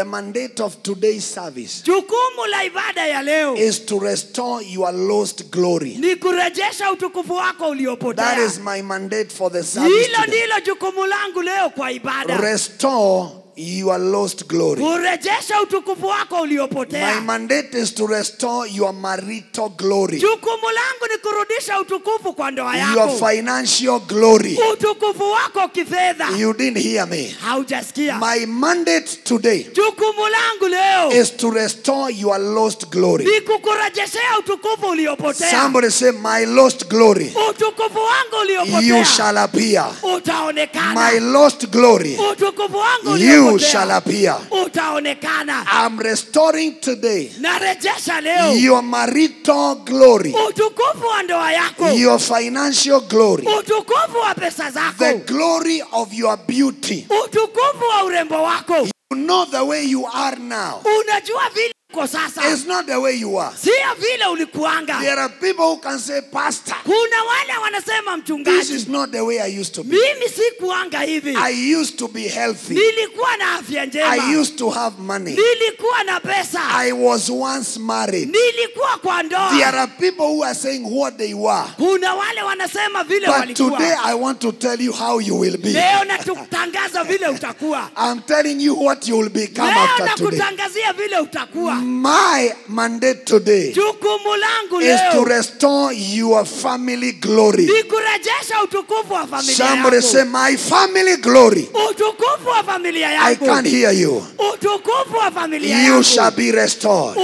The mandate of today's service jukumu la ibada ya leo is to restore your lost glory. ni kurejesha utukufu wako uliopotea. That is my mandate for the service Hilo today. ndilo jukumu langu leo kwa ibada. Restore your lost glory. Kurejesha utukufu wako uliopotea. My mandate is to restore your marital glory. Jukumu langu ni kurudisha utukufu kwa ndoa yako. Your financial glory. Utukufu wako kifedha. You didn't hear me. Haujasikia. My mandate today Jukumu langu leo is to restore your lost glory. ni kukurejeshea utukufu uliopotea. Somebody say, my lost glory. Utukufu wangu uliopotea. You shall appear. Utaonekana. My lost glory. Utukufu wangu You uliopotea. shall appear. Utaonekana. I'm restoring today Narejesha leo your marital glory. utukufu wa ndoa yako. Your financial glory. Utukufu wa pesa zako. The glory of your beauty. Utukufu wa urembo wako. You know the way you are now. Unajua vile uko sasa. It's not the way you are. Sio vile ulikuanga. There are people who can say, Pastor, Kuna wale wanasema this mchungaji, is not the way I used to be. mimi sikuanga hivi. I used to be healthy. Nilikuwa na afya njema. I used to have money. Nilikuwa na pesa. I was once married. Nilikuwa kwa ndoa. There are people who are saying what they were. Kuna wale wanasema vile But walikuwa. today I want to tell you how you will be. Leo nakutangaza vile utakuwa. I'm telling you what you will become Leo after today. nakutangazia vile utakuwa. My mandate today Jukumu langu is to leo restore your family glory. ni kurejesha utukufu wa familia Somebody yako. say, my family glory. Utukufu wa familia I yako. can't hear you. Utukufu wa familia You yako. shall be restored.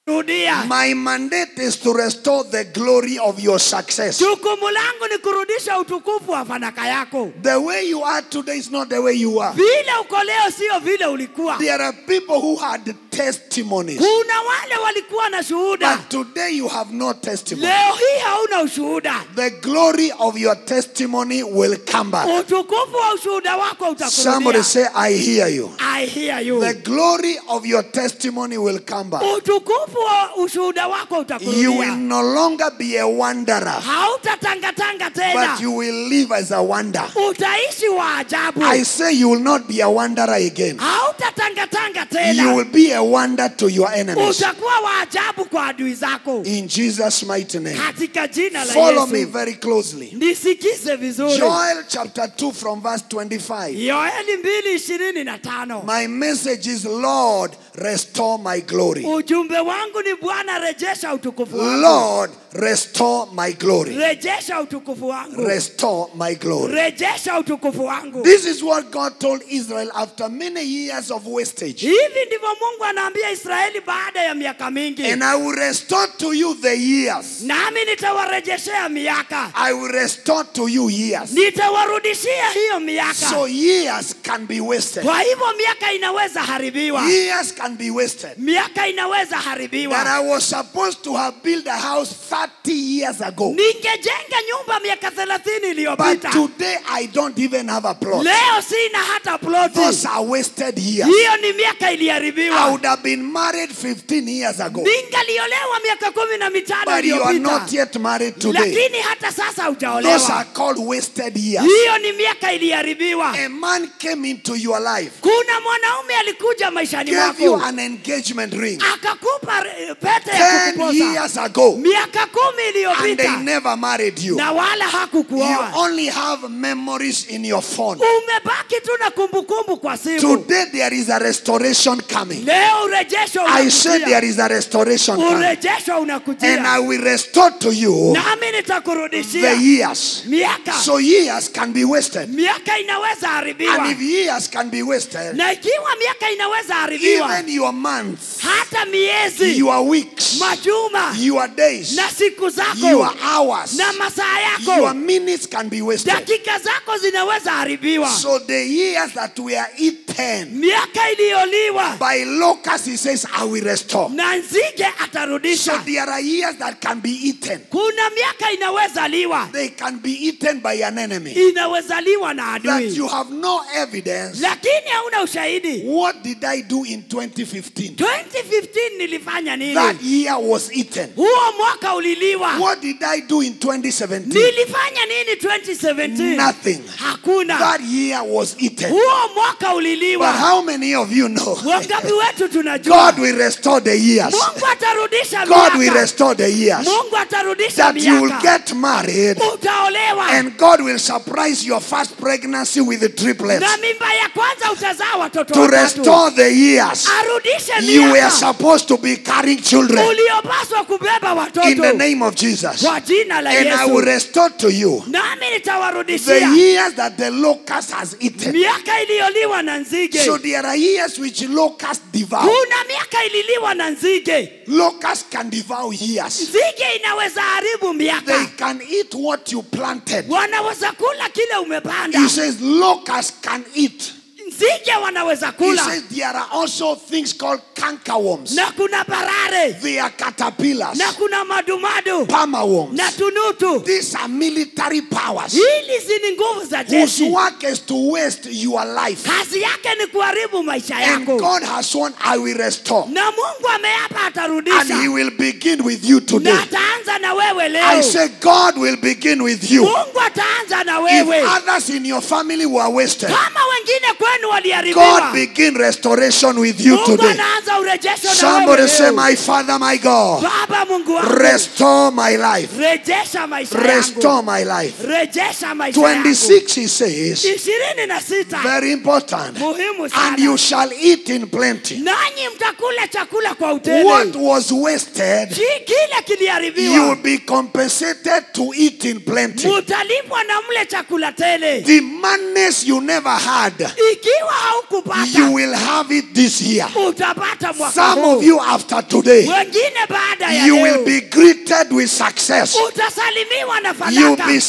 Utanirudia. My mandate is to restore the glory of your success. Jukumu langu ni kurudisha utukufu wa fanaka yako. The way you are today is not the way you are. Vile uko leo sio vile ulikuwa. There are people who had testimonies. Kuna wale walikuwa na shuhuda. But today you have no testimony. Leo hii hauna ushuhuda. The glory of your testimony will come back. Utukufu wa ushuhuda wako utakurudia. Somebody say, I hear you. I hear you. The glory of your testimony will come back. Utukufu wa ushuhuda wako utakurudia. You will no longer be a wanderer, Hautatangatanga tena. but you will live as a wonder. Utaishi wa ajabu. I say you will not be a wanderer again. Hautatangatanga tena. You will be a wonder to your enemies. Utakuwa wa ajabu kwa adui zako. In Jesus' mighty name. Katika jina la Follow me Yesu. very closely. Nisikize vizuri. Joel chapter 2 from verse 25. Yoeli 2:25. My message is, Lord, restore my glory. Ujumbe wangu ni Bwana rejesha utukufu wangu. Lord, restore my glory. Rejesha utukufu wangu. Restore my glory. Rejesha utukufu wangu. This is what God told Israel after many years of wastage. Hivi ndivyo Mungu anaambia Israeli baada ya miaka mingi. And I will restore to you the years. Nami nitawarejeshea miaka. I will restore to you years. Nitawarudishia hiyo miaka. So years can be wasted. Kwa hivyo miaka inaweza haribiwa. Years can be wasted. Miaka inaweza That haribiwa. I was supposed to have built a house 30 years ago. Ningejenga nyumba miaka 30 But iliyopita. today I don't even have a plot. Leo sina hata ploti. Those are wasted years. Hiyo ni miaka I iliharibiwa. would have been married 15 years ago. Ningaliolewa miaka 15 But you are iliyopita. not yet married today. Lakini hata sasa Those are hujaolewa. called wasted years. Hiyo ni miaka iliharibiwa. A man came into your life, Kuna mwanaume alikuja maishani gave you mwako. an engagement ring Akakupa pete ya 10 kukuposa. years ago, Miaka 10 and they iliyopita. never married you. Na wala You hakukuoa. only have memories in your phone. Umebaki tu na kumbukumbu kwa simu. Today there is a restoration coming. Leo urejesho I said there unakujia. is a restoration coming. Urejesho And unakujia. I will restore to you Nami the nitakurudishia years. miaka. So years can be wasted. Miaka inaweza haribiwa. And if years can be wasted, Na ikiwa miaka inaweza haribiwa, even your months, hata miezi, your weeks, majuma, your days, na siku your zako, hours, na masaa your yako, minutes can be wasted. dakika zako zinaweza haribiwa. So the years that were eaten Miaka iliyoliwa by locusts, he says, I will restore. na nzige So atarudisha. there are years that can be eaten. Kuna miaka inaweza liwa, They can be eaten by an enemy. inaweza liwa na That adui, you have no evidence. lakini hauna ushahidi. What did I do in 2015? 2015 nilifanya nini? That year was eaten. Huo mwaka uliliwa. What did I do in 2017? Nilifanya nini 2017? Nothing. Hakuna. That year was eaten. Huo mwaka uliliwa. utaliliwa. how many of you know Wangapi wetu tunajua God will restore the years? Mungu atarudisha God will miaka. restore the years. Mungu atarudisha That you will miaka. get married Utaolewa. and God will surprise your first pregnancy with the triplets. Na mimba ya kwanza utazaa watoto To watatu. restore the years Arudishe you were miaka. supposed to be carrying children Uliopaswa kubeba watoto. in the name of Jesus. Kwa jina la And I will Yesu. restore to you Nami the nitawarudishia years that the locust has eaten. miaka iliyoliwa na nzige. So there are years which locusts devour. Kuna miaka ililiwa na nzige. Locusts can devour years. Nzige inaweza haribu They miaka. can eat what you planted. Wanaweza kula kile umepanda. He says locusts can eat. Nzige wanaweza He kula. says there are also things called cankerworms. Na kuna parare. They are caterpillars, Na kuna madumadu. palmerworms. Na tunutu. These are military powers Hizi ni nguvu za whose jeshi. work is to waste your life. Kazi yake ni kuharibu maisha And yako. God has sworn, I will restore. Na Mungu ameapa And He atarudisha. will begin with you today. Na ataanza na wewe I leo. say God will begin with you. Mungu ataanza na If wewe. others in your family were wasted, Kama wengine kwenu God waliharibiwa. begin restoration with you Mungu today. anaanza urejesho na Somebody wewe say, leo. my Father, my God, Baba Mungu wangu. restore my life. Rejesha maisha yangu. Restore my life. Rejesha maisha yangu. 26, he says, 26. very important. Muhimu And you sana. shall eat in plenty. Nanyi mtakula chakula kwa What utele. was wasted, Kile you will kiliharibiwa. be compensated to eat in plenty. Mutalipwa na mle chakula tele. The madness you never had, Ikiwa you haukupata, will have it this year. utapata mwaka Some huu. of you after today, Wengine baada ya you leo. will be greeted with success. Utasalimiwa na You'll fanaka. be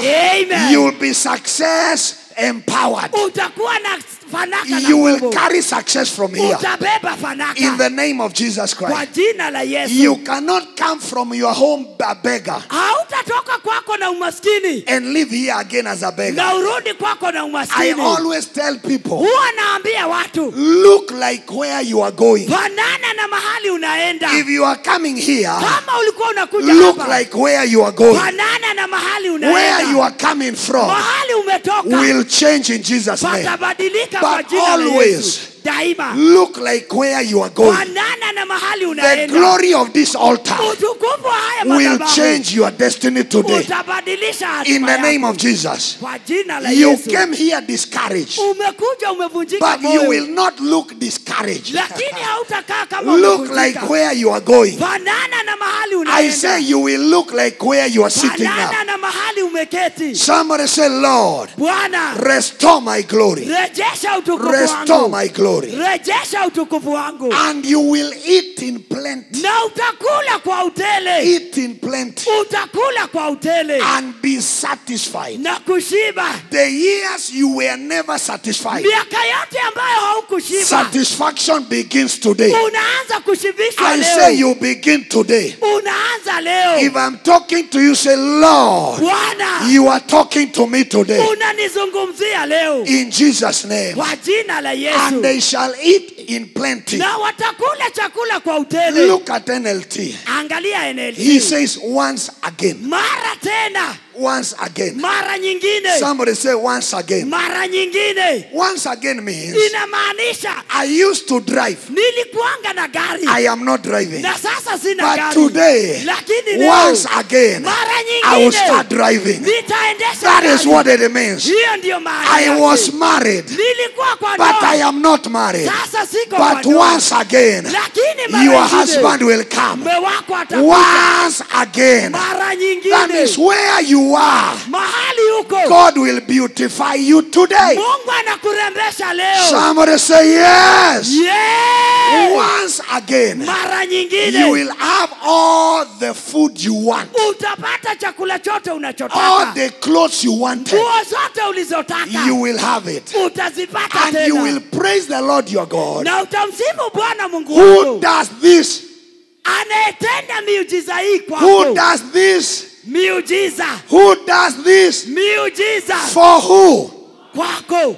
Amen. you'll be success empowered. Utakuwa na fanaka na You will nguvu. carry success from here. Utabeba fanaka. In the name of Jesus Kwa Christ. jina la Yesu. You cannot come from your home a beggar Hautatoka kwako na umaskini. and live here again as a beggar. Na urudi kwako na I umaskini. always tell people, Huwa naambia watu. look like where you are going. Fanana na mahali unaenda. If you are coming here, Kama ulikuwa unakuja look hapa. like where you are going. Fanana na mahali Where unaenda. you are coming from Mahali umetoka. will change in Jesus' name. Patabadilika kwa But jina la always Yesu. Daima. look like where you are going. Fanana na mahali The unaenda. glory of this altar Utukufu wa haya will madhabahu. change your destiny today. Utabadilisha In hatima the name yako. of Jesus. Kwa jina la You Yesu. came here discouraged, Umekuja umevunjika but you moyo. will not look discouraged. Lakini hautakaa kama Look umevunjika. like where you are going. Fanana na mahali I say unaenda. you will look like where you are sitting Fanana now. na mahali umeketi. Somebody say, Lord, Bwana, restore my glory. rejesha utukufu Restore wangu. my glory. Rejesha utukufu wangu. And you will eat in plenty. Na utakula kwa utele. Eat in plenty. Utakula kwa utele. And be satisfied. Na kushiba. The years you were never satisfied. Miaka yote ambayo haukushiba. Satisfaction begins today. Unaanza kushibishwa I leo. say you begin today. Unaanza leo. If I'm talking to you, say, Lord, Bwana, you are talking to me today. unanizungumzia leo. In Jesus' name. Kwa jina la And Yesu. they shall eat in plenty. Na watakula chakula kwa utele. Look at NLT. Angalia NLT. He says once again. Mara tena. Once again. Mara nyingine. Somebody say once again. Mara nyingine. Once again means Inamaanisha I used to drive. nilikuanga na gari. I am not driving. Na sasa sina But gari. today, Lakini leo. once again, Mara I will nyingine. start driving. Nitaendesha That is gari. what it means. Hiyo ndio maana I yake. was married, Nilikuwa kwa but ndoa. I am not married. Sasa siko kwa But ndoa. once again, Lakini mara your nyingine, husband will come. mume wako atakuja. Once again, Mara nyingine. that is where you are. Mahali huko. God will beautify you today. Mungu anakurembesha leo. Somebody say yes. Yeah. Once again, Mara nyingine. you will have all the food you want, Utapata chakula chote all unachotaka. the clothes you wanted. Nguo zote ulizotaka. You will have it. Utazipata And you tena. will praise the Lord your God, Na utamsifu Bwana Mungu who wako. does this, Anayetenda miujiza hii who kwako. does this, Miujiza. who does this, Miujiza. for who? Kwako.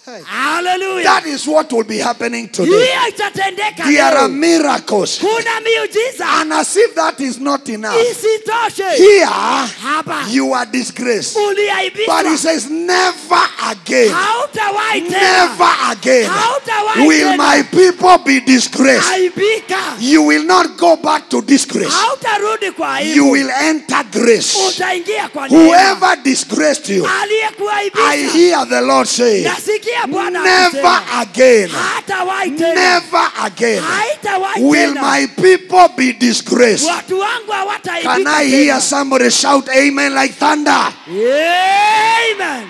Hey. Hallelujah. That is what will be happening today. Hiyo itatendeka There are leo. miracles. Kuna miujiza. And as if that is not enough, Isitoshe. here Hapa. you are disgraced. Uliaibishwa. But he says, never again, Hautawahi tena. never again Hautawahi will tena. my people be disgraced. Aibika. You will not go back to disgrace. Hautarudi kwa aibu. You will enter grace. Utaingia kwa neema. Whoever disgraced you, Aliyekuaibisha. I hear the Lord say, Nasikia Bwana never akisema, again, hatawahi tena. never again Haitawahi will tena. my people be disgraced. Watu wangu hawataibika Can I tena. hear somebody shout amen like thunder? Amen.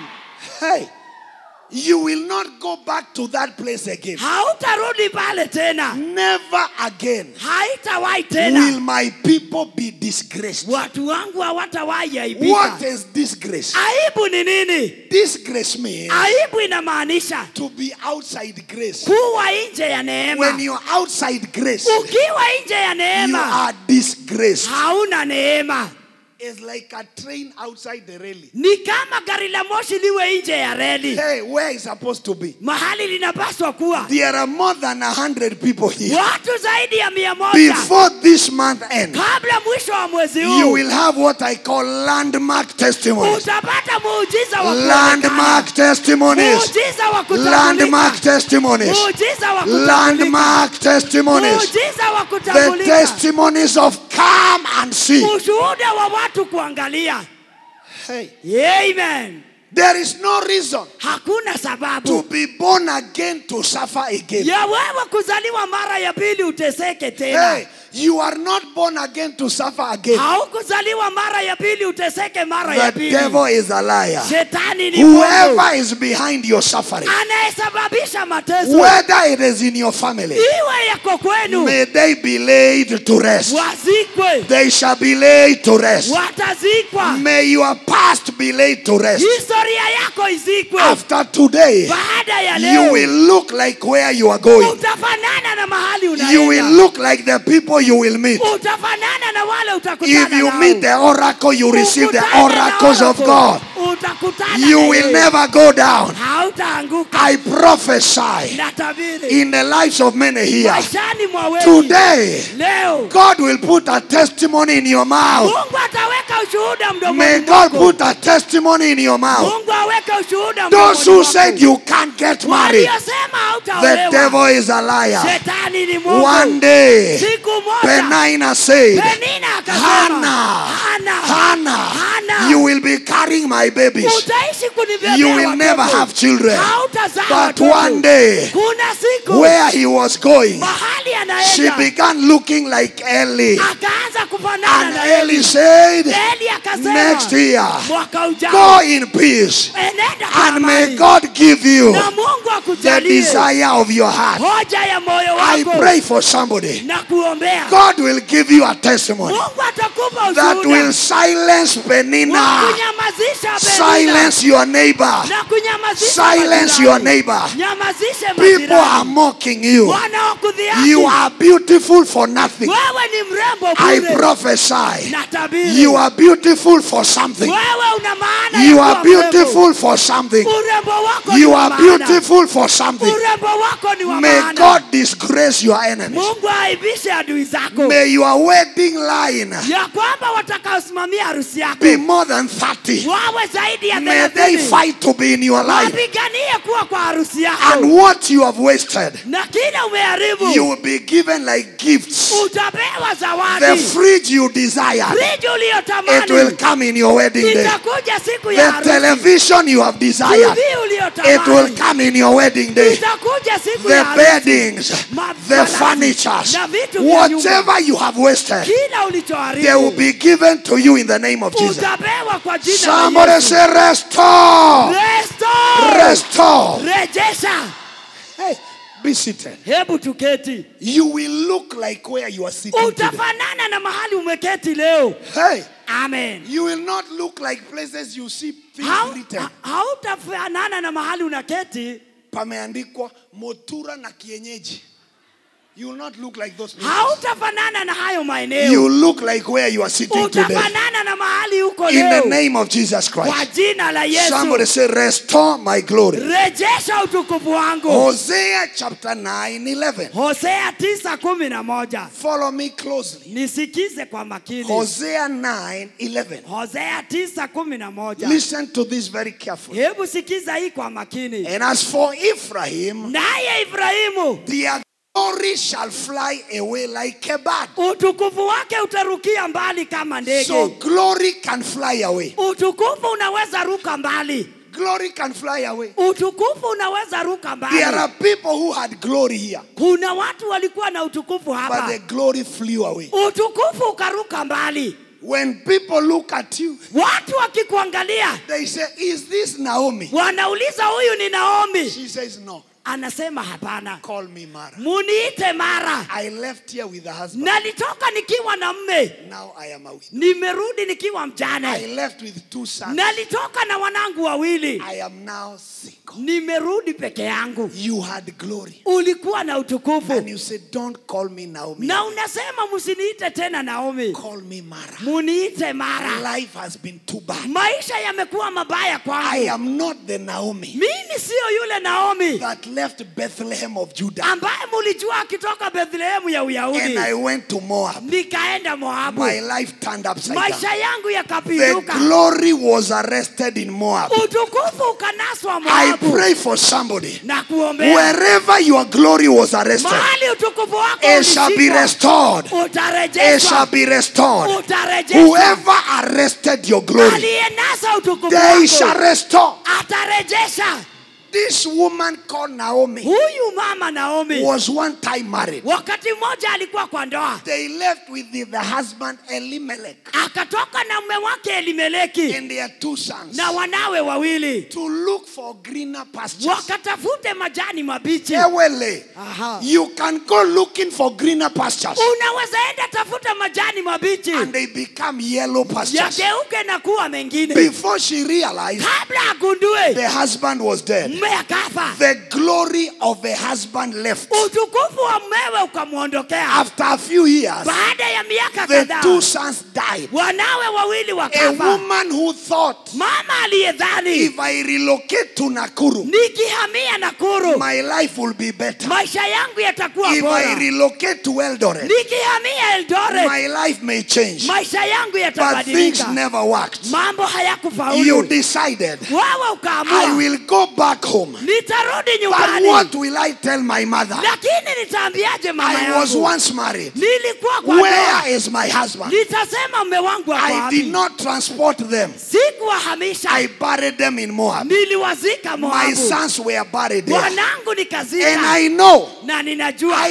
Hey, you will not go back to that place again. Hautarudi pale tena. Never again Haitawahi will tena. my people be disgraced. Watu wangu hawatawahi aibika. What is disgrace? Aibu ni nini? Disgrace means Aibu inamaanisha to be outside grace. kuwa nje ya neema. When you're outside grace, Ukiwa nje ya you neema, are disgraced. hauna neema. It's like a train outside the railing. Ni kama gari la moshi liwe nje ya reli. Hey, where is supposed to be? Mahali linapaswa kuwa. There are more than 100 people here. Watu zaidi ya 100. Before this month ends, Kabla mwisho wa mwezi you huu, will have what I call landmark testimonies. utapata muujiza wa Landmark testimonies. muujiza wa kutambulika. Landmark testimonies. Muujiza wa kutambulika. Landmark testimonies. Muujiza wa The kutambulika. testimonies of come and see. Ushuhuda wa watu kuangalia. Hey, Amen. there is no reason Hakuna to sababu be born again to suffer again. ya wewe kuzaliwa mara ya pili uteseke tena. Hey, you are not born again to suffer again. Haukuzaliwa mara ya pili uteseke mara ya The pili. devil is a liar. Shetani ni mwongo. Whoever is behind your suffering, Anayesababisha mateso, whether it is in your family, iwe yako kwenu, may they be laid to rest. wazikwe, They shall be laid to rest. watazikwa, May your past be laid to rest. historia yako izikwe. After today, Baada ya you leo will look like where you are going. utafanana na mahali You will unaenda. look like the people you will meet. Utafanana na wale utakutana If you nao. meet the oracle, you receive the Ukutane na oracles of oracle. God. Utakutana You na will yeye. never go down. Hautaanguka. I prophesy Natabiri in the lives of many here. maishani mwa wengi. Today, Leo God will put a testimony in your mouth. Mungu ataweka ushuhuda May mdomoni God mwako. put a testimony in your mouth. Mungu aweke ushuhuda Those mdomoni who mwako. said you can't get married, Waliosema the hautaolewa. devil is a liar. Shetani ni Mungu. One day, Siku moja Penina said, Penina akasema, Hannah, you will be carrying my babies. utaishi kunibebea You will watoto. never have children. Hautazaa But watoto. one day, Kuna siku where he was going, mahali she anaenda began looking like Eli. akaanza kufanana And na Eli said, Eli akasema, next year, mwaka ujao go in peace. enenda kwa And may amani. God give you Na Mungu the akujalie desire of your heart. hoja ya moyo I wako pray for somebody. na kuombea. God will give you a testimony Mungu atakupa that will ushuhuda silence wa Penina, kunyamazisha Penina silence your neighbor, na kunyamazisha silence majirani. your neighbor. Nyamazishe People are majirani. mocking you. Wanaokudhihaki. You are beautiful for nothing. Wewe ni mrembo I bure. prophesy. Natabiri. You are beautiful for something. Wewe una maana You ya are kuwa mrembo. beautiful for something. Urembo wako ni You wa are maana. beautiful for something. Urembo wako ni wa May maana. God disgrace your enemies. Mungu aibishe adui zako. May your wedding line Ya kwamba watakaosimamia harusi yako be more than 30. wawe zaidi ya May they 30. fight to be in your life. Wapiganie kuwa kwa harusi yako. And what you have wasted, Na kila umeharibu you will be given like gifts. utapewa The zawadi. fridge you desire, Friji it will uliyotamani come in your wedding day. itakuja siku ya The harusi. television you have desired, TV it will uliyotamani come in your wedding day. itakuja siku The ya harusi. beddings, the Malazi furnitures, na vitu vya nyumba. whatever you have wasted, Kila they will ulichoharibu be given to you in the name of Jesus. utapewa kwa jina la Somebody Yesu. say, restore. Restore. Restore. Rejesha. Hey, be seated. Hebu tuketi. You will look like where you are sitting today. Utafanana na mahali umeketi leo. Hey, Amen. you will not look like places you see things written. Hautafanana na mahali unaketi Pameandikwa Motura na kienyeji. You will not look like those people. Hautafanana na hayo maeneo. You look like where you are sitting today. Utafanana na mahali uko In leo. the name of Jesus Kwa Christ. jina la Yesu. Somebody say, restore my glory. Rejesha utukufu wangu. Hosea chapter 9:11. Hosea 9:11. Follow me closely. Nisikize kwa makini. Hosea 9:11. Hosea 9:11. Listen to this very carefully. Hebu sikiza hii kwa makini. And as for Ephraim, Naye Ibrahimu, their glory shall fly away like a bird. utukufu wake utarukia mbali kama ndege. So glory can fly away. Utukufu unaweza ruka mbali. Glory can fly away. Utukufu unaweza ruka mbali. There are people who had glory here, Kuna watu walikuwa na utukufu but hapa. the glory flew away. Utukufu ukaruka mbali. When people look at you, Watu wakikuangalia, they say, is this Naomi? wanauliza huyu ni Naomi. She says, no, Anasema hapana. call me Mara. Muniite Mara. I left here with a husband. Nalitoka nikiwa na mme. Now I am a widow. Nimerudi nikiwa I mjane. left with 2 sons. Nalitoka na wanangu wawili. I am now single. Nimerudi peke yangu. You had glory. Ulikuwa na utukufu. And you said, don't call me Naomi. Na unasema msiniite tena Naomi. Call me Mara. Muniite Mara. Life has been too bad. Maisha yamekuwa mabaya I kwangu. am not the Naomi Mimi sio yule Naomi that left Bethlehem of Judah. ambaye mulijua akitoka Bethlehemu ya And Uyahudi. I went to Moab. Nikaenda Moabu. My life turned upside Maisha down. yangu The yakapinduka. glory was arrested in Moab. Utukufu ukanaswa I Moabu. pray for somebody. Na kuombea. Wherever your glory was arrested, Mahali utukufu wako it shall be ulishikwa, restored. It shall utarejeshwa. be restored. Utarejeshwa. Whoever arrested your glory, Aliyenasa utukufu they shall wako restore. atarejesha. This woman called Naomi Huyu mama Naomi was one time married. wakati mmoja alikuwa kwa ndoa. They left with the husband Elimelech Akatoka na mume wake Elimeleki and their 2 sons na wanawe wawili. to look for greener pastures. Wakatafute majani mabichi. Ewele, Aha. you can go looking for greener pastures Unaweza enda tafuta majani mabichi. and they become yellow pastures. Yageuke na kuwa mengine. Before she realized, Kabla agundue the husband was dead. mume akafa. The glory of the husband left. Utukufu wa mumewe ukamwondokea. After a few years, Baada ya miaka the 2 kadhaa sons died. wanawe wawili A wakafa. woman who thought, Mama aliyedhani if I relocate to Nakuru, nikihamia Nakuru my life will be better. maisha yangu yatakuwa If I bora. relocate to Eldoret, Nikihamia Eldoret my life may change. maisha yangu But things yatabadilika. never worked. Mambo You hayakufaulu. decided, Wewe I ukaamua will go back home. nitarudi But nyumbani. what will I tell my mother? Lakini nitaambiaje mama I was yangu? once married. Nilikuwa kwa ndoa. Where is my husband? Nitasema mume wangu ako I did wapi? not transport them. Sikuwahamisha. I buried them in Moab. Niliwazika My Moabu. sons were buried there. Wanangu And nikazika. I know, Na ninajua.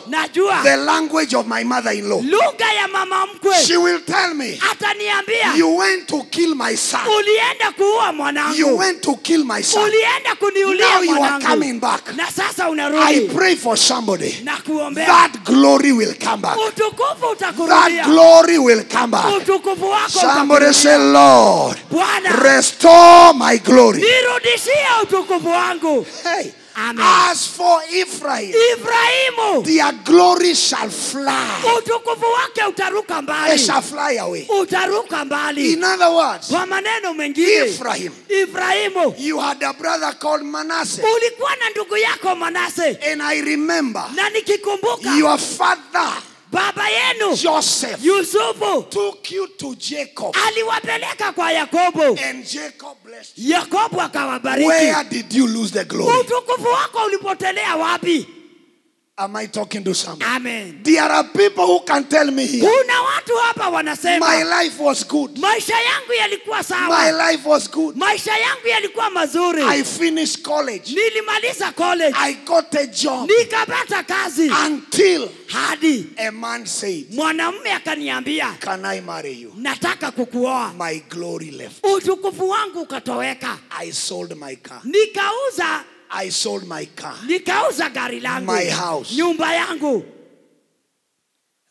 najua the language of my mother-in-law. Lugha ya mama mkwe. She will tell me, Ataniambia you went to kill my son. ulienda kuua You mwanangu. went to kill my son. Ulienda kuniulia Now you are mwanangu. coming back. Na sasa I unarudi. pray for somebody. Na kuombea. That glory will come back. Utukufu That utakurudia. glory will come back. Utukufu wako Somebody utakurudia. say, Lord, Bwana, restore my glory. nirudishie utukufu wangu. Hey, Amen. as for Ephraim, Ibrahimu, their glory shall fly. utukufu wake utaruka They mbali. shall fly away. Utaruka mbali. In other words, Kwa maneno mengine, Ephraim, Ibrahimu, you had a brother called Manasseh. ulikuwa na ndugu yako Manase. And I remember Na nikikumbuka your father, baba yenu Joseph, Yusufu took you to Jacob. aliwapeleka kwa Yakobo. And Jacob blessed you. Yakobo akawabariki. Where did you lose the glory? Utukufu wako ulipotelea wapi? Am I talking to someone? Amen. There are people who can tell me here, Kuna watu hapa wanasema my life was good. maisha yangu yalikuwa My sawa. life was good. Maisha yangu yalikuwa mazuri. I finished college. Nilimaliza college. I got a job. Nikapata kazi. Until Hadi a man said, mwanamume akaniambia, can I marry you? nataka kukuoa. My glory left. Utukufu wangu ukatoweka. I sold my car. I sold my car. Nikauza gari langu. My house. Nyumba yangu.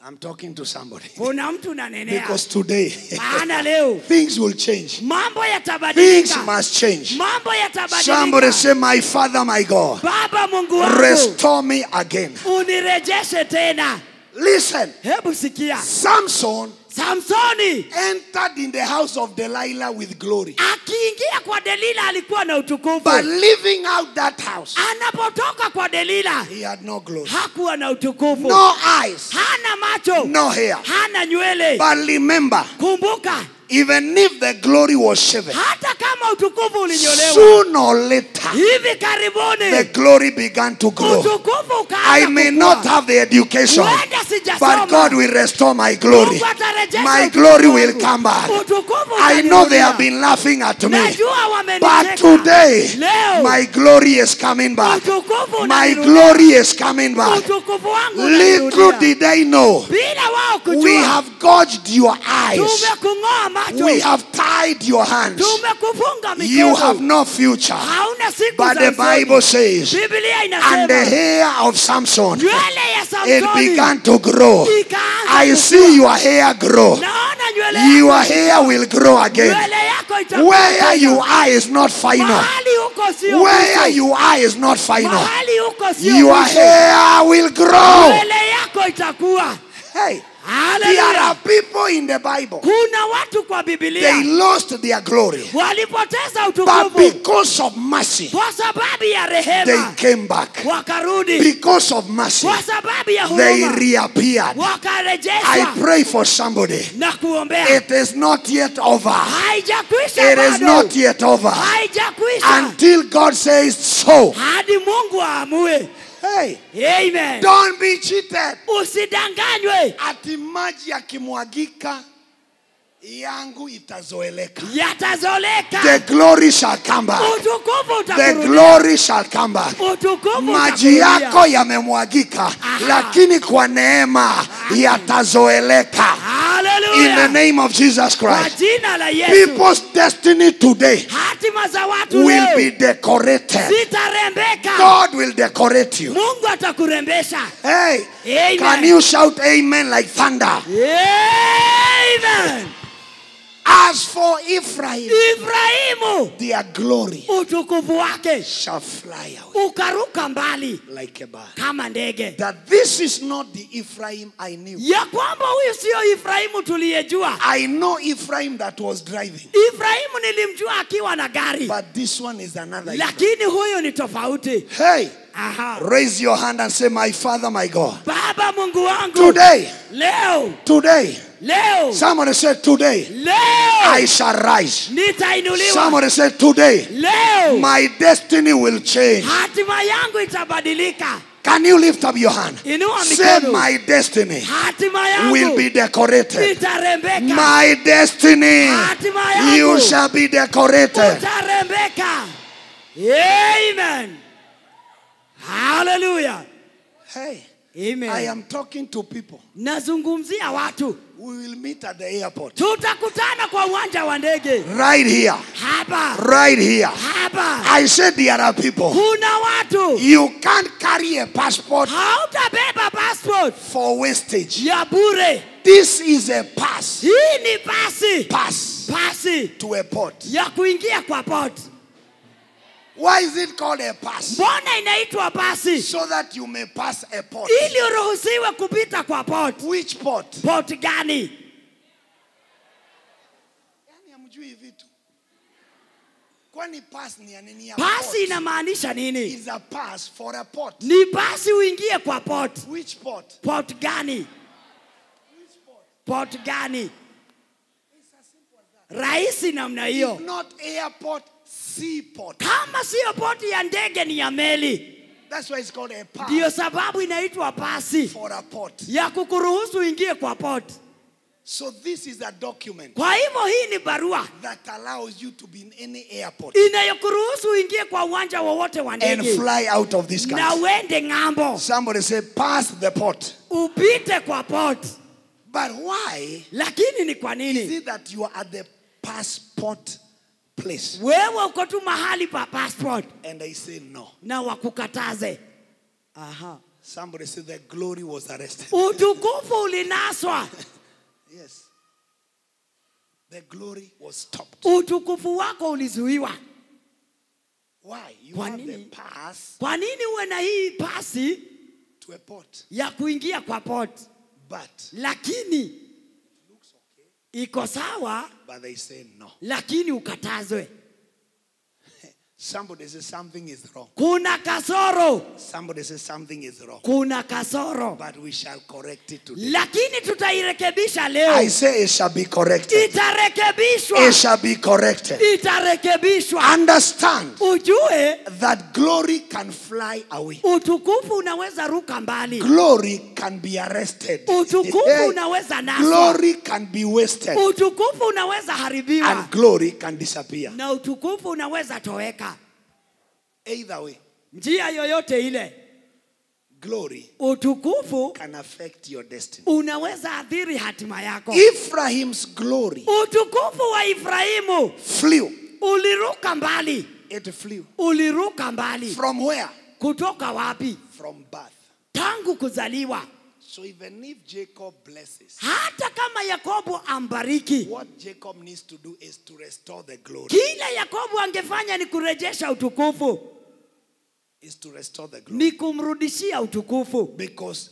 I'm talking to somebody. Kuna mtu nanenea. Because today, Maana leo things will change. mambo Things yatabadilika. must change. Mambo yatabadilika. Somebody say, my Father, my God, Baba Mungu wangu, restore me again. unirejeshe tena. Listen, Hebu sikia. Samson Samsoni entered in the house of Delilah with glory. akiingia kwa Delila alikuwa na utukufu. But leaving out that house, Anapotoka kwa Delila he had no glory. hakuwa na utukufu. No eyes, Hana macho. no hair. Hana nywele. But remember, Kumbuka, even if the glory was shaven, hata kama utukufu ulinyolewa, soon or later, hivi karibuni the glory began to grow. utukufu ukaanza I may kukua. not have the education, Huenda sijasoma. but God will restore my glory. Mungu atarejesha My utukufu glory wangu. will come back. Utukufu I know they utanirudia. have been laughing at me, Najua wamenicheka. but today, Leo, my glory is coming back. utukufu My unanirudia. glory is coming back. Utukufu wangu Little unanirudia. did they know, Bila wao kujua, we have gouged your eyes. tumekung'oa macho. We have tied your hands. Tumekufunga mikono. You have no future. Hauna siku But za the usoni. Bible says, Biblia and the inasema hair of Samson, nywele ya it Samsoni began to grow. ikaanza I kukua. see your hair grow. Naona nywele Your yako hair will grow again. nywele yako itakuwa Where tena. you are is not final. Mahali uko sio Where mwisho. you are is not final. Mahali uko sio Your mwisho. hair will grow. Nywele yako itakuwa. Hey, there Hallelujah. are people in the Bible. Kuna watu kwa They Biblia lost their glory. walipoteza But utukufu because of mercy, kwa sababu ya they rehema came back. wakarudi, Because of mercy, kwa sababu ya they huruma reappeared. I wakarejeshwa pray for somebody. na kuombea. It is not yet over. Haijakwisha It is bado. not yet over. Haijakwisha Until God says so. hadi Mungu aamue. Hey, Amen. don't be cheated. Usidanganywe. Ati maji yakimwagika yangu itazoeleka. Yatazoleka. The glory shall come back. Utukufu The utakurudia. glory shall come back. Utukufu Maji utakurudia. yako yamemwagika, lakini kwa neema yatazoeleka. Hallelujah. In the name of Jesus Kwa Christ. jina la Yesu. People's destiny today Hatima za watu will leo be decorated. zitarembeka. God will decorate you. Mungu atakurembesha. Hey, Amen. can you shout amen like thunder? Amen. As for Ephraim, Ibrahimu their glory utukufu wake shall fly away ukaruka mbali like a bird. kama ndege. That this is not the Ephraim I knew. Ya kwamba huyu sio Ibrahimu tuliyejua. I know Ephraim that was driving. Ibrahimu nilimjua akiwa na gari. But this one is another Ephraim. Lakini huyu ni tofauti. Hey, Aha. raise your hand and say, my Father, my God. Baba Mungu wangu. Today, Leo. somebody said today, Leo. I shall rise. Nitainuliwa. Somebody said today, Leo. my destiny will change. Hatima yangu itabadilika. Can you lift up your hand? Inua Say, mikono. my destiny Hatima yangu will be decorated. itarembeka. My destiny, Hatima yangu you shall be decorated. utarembeka. Amen. Hallelujah. Hey, Amen. I am talking to people. Nazungumzia watu. We will meet at the airport. Tutakutana kwa uwanja wa ndege. Right here. Hapa. Right here. Hapa. I said there are people. Kuna watu. You can't carry a passport Hautabeba passport for wastage. ya bure. This is a pass. Hii ni pasi. Pasi to a port. Ya kuingia kwa port. Why is it called a pass? Mbona inaitwa pasi? So that you may pass a port. Ili uruhusiwe kupita kwa port. Which port? Port gani? Yani hamjui vitu. Kwani pass ni ya nini ya Pasi port? inamaanisha nini? Is a pass for a port. Ni pasi uingie kwa port. Which port? Port gani? Which port? Port gani? It's as simple as that. Rahisi namna hiyo. If not airport, seaport. Kama sio poti ya ndege ni ya meli. That's why it's called a pass. Ndio sababu inaitwa pasi. For a port. Ya kukuruhusu ingie kwa port. So this is a document Kwa hivyo hii ni barua that allows you to be in any airport inayokuruhusu ingie kwa uwanja wowote wa and ndege. fly out of this Na country. uende ng'ambo. Somebody say, pass the port. Upite kwa port. But why Lakini ni kwa is nini? it that you are at the passport place? Wewe uko tu mahali pa passport And they say no. na wakukataze. Aha. Somebody said the glory was arrested. Utukufu ulinaswa. Yes. The glory was stopped. Utukufu wako ulizuiwa. Why? You Kwa have the nini? pass Kwa nini uwe na hii pasi to a port. ya kuingia kwa port? But Lakini looks okay. iko sawa, But they say no. lakini ukatazwe. Somebody says something is wrong. Kuna kasoro. Somebody says something is wrong. Kuna kasoro. But we shall correct it today. Lakini tutairekebisha leo. I say it shall be corrected. Itarekebishwa. It shall be corrected. Itarekebishwa. Understand Ujue that glory can fly away. utukufu unaweza ruka mbali. Glory can be arrested. Utukufu unaweza naswa. Glory can be wasted. Utukufu unaweza haribiwa. And glory can disappear. Na utukufu unaweza toweka. Either way, Njia yoyote ile, glory utukufu can affect your destiny. unaweza athiri hatima yako. Ephraim's glory Utukufu wa Efraimu flew. uliruka mbali. It flew. Uliruka mbali. From where? Kutoka wapi? From birth. Tangu kuzaliwa. So even if Jacob blesses, Hata kama Yakobo ambariki, what Jacob needs to do is to restore the glory. kila Yakobo angefanya ni kurejesha utukufu, Is to restore the glory. ni kumrudishia utukufu. Because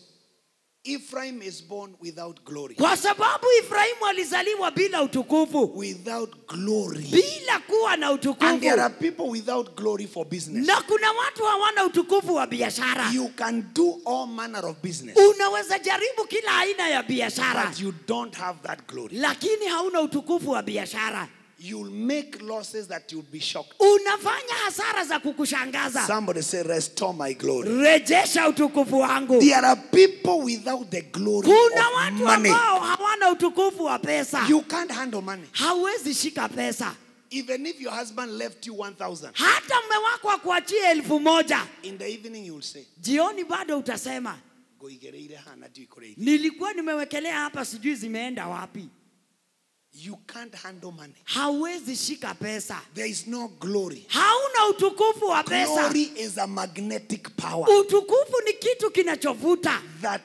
Ephraim is born without glory. Kwa sababu Efraimu alizaliwa bila utukufu, Without glory. bila kuwa na And there utukufu. are people without glory for business. Na kuna watu hawana utukufu wa biashara. You can do all manner of business, Unaweza jaribu kila aina ya biashara, but you don't have that glory. lakini hauna utukufu wa biashara. You'll make losses that you'll be shocked. Unafanya hasara za kukushangaza. Somebody say, restore my glory. Rejesha utukufu wangu. There are people without the glory Kuna of watu money. ambao hawana utukufu wa pesa. You can't handle money. Hauwezi shika pesa. Even if your husband left you 1,000, Hata mume wako akuachie 1,000, in the evening you'll say, jioni bado utasema, "Go igereire hana tu ikore." nilikuwa nimewekelea hapa sijui zimeenda wapi. You can't handle money. Hauwezi shika pesa. There is no glory. Hauna utukufu wa pesa. Glory is a magnetic power Utukufu ni kitu kinachovuta. that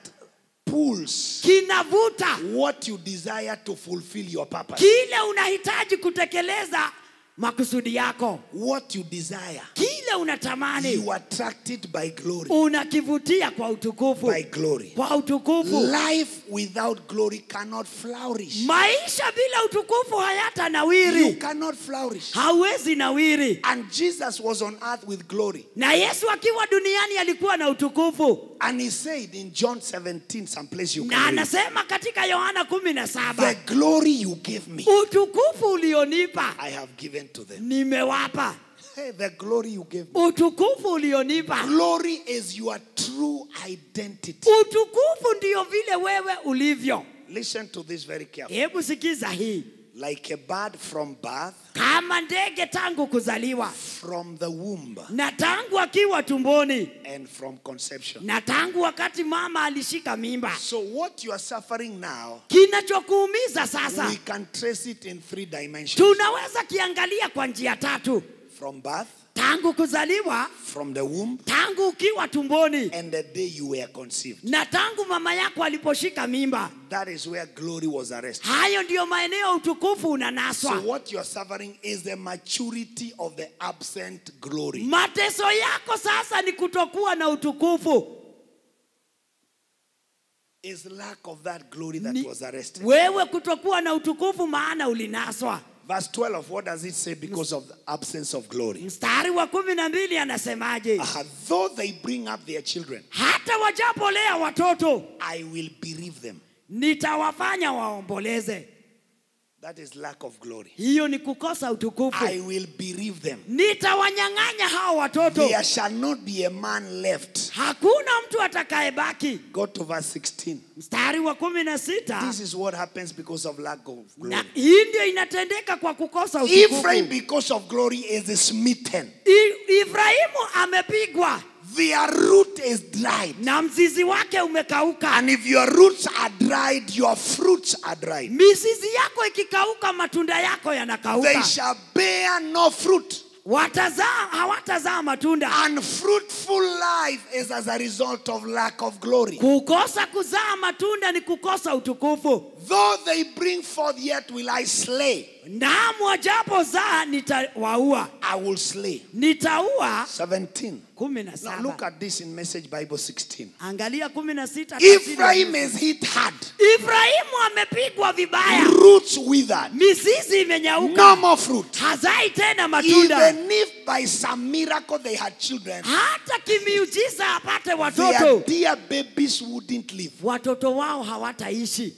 pulls Kinavuta what you desire to fulfill your purpose. kile unahitaji kutekeleza makusudi yako. What you desire, Kile unatamani you are attracted by glory. unakivutia kwa utukufu. By glory. Kwa utukufu. Life without glory cannot flourish. Maisha bila utukufu hayata You nawiri. cannot flourish. Hauwezi nawiri. And Jesus was on earth with glory. Na Yesu akiwa duniani alikuwa na utukufu. And he said in John 17, someplace you Na can read, anasema katika Yohana the 17, glory you gave me, utukufu ulionipa I have given to them. nimewapa. Hey, the glory you gave me. Utukufu ulionipa. Glory is your true identity. Utukufu ndio vile wewe ulivyo. Listen to this very carefully. Hebu sikiza hii. Like a bird from birth, Kama ndege tangu kuzaliwa, from the womb, na tangu akiwa tumboni, and from conception. na tangu wakati mama alishika mimba. So what you are suffering now, Kinachokuumiza sasa, we can trace it in 3 dimensions. tunaweza kiangalia kwa njia 3. From birth, Tangu kuzaliwa, from the womb, tangu ukiwa tumboni, and the day you were conceived. na tangu mama yako aliposhika mimba. That is where glory was arrested. Hayo ndiyo maeneo utukufu So unanaswa. what you are suffering is the maturity of the absent glory. Mateso yako sasa ni kutokuwa na utukufu. Is lack of that glory that Ni was arrested. wewe kutokuwa na utukufu maana ulinaswa. Verse 12, what does it say because of the absence of glory? Mstari wa 12 anasemaje? Though they bring up their children, Hata wajapolea watoto, I will bereave them. nitawafanya waomboleze. That is lack of glory. Hiyo ni kukosa utukufu. I will bereave them. Nitawanyang'anya hao watoto. There shall not be a man left. Hakuna mtu atakayebaki. Go to verse 16. Mstari wa 16. This is what happens because of lack of glory. Na hii ndio inatendeka kwa kukosa Ephraim, utukufu. because of glory, is smitten. Efraimu amepigwa Their root is dried. na mzizi wake umekauka. And if your roots are dried, your fruits are dried. Mizizi yako ikikauka, matunda yako They yanakauka. shall bear no fruit. hawatazaa matunda. Unfruitful life is as a result of lack of glory. Kukosa kuzaa matunda ni kukosa utukufu. Though they bring forth, yet will I slay. Na mwajapo zaa nitawaua. I will slay. Nitaua. 17. Now look 17. at this in Message Bible 16. Angalia 16. Ephraim is hit hard. Efraimu amepigwa vibaya. Roots withered. Mizizi imenyauka. No more fruit. Hazai tena matunda. Even if by some miracle they had children, Hata kimiujiza apate their watoto, dear babies wouldn't live. watoto wao hawataishi.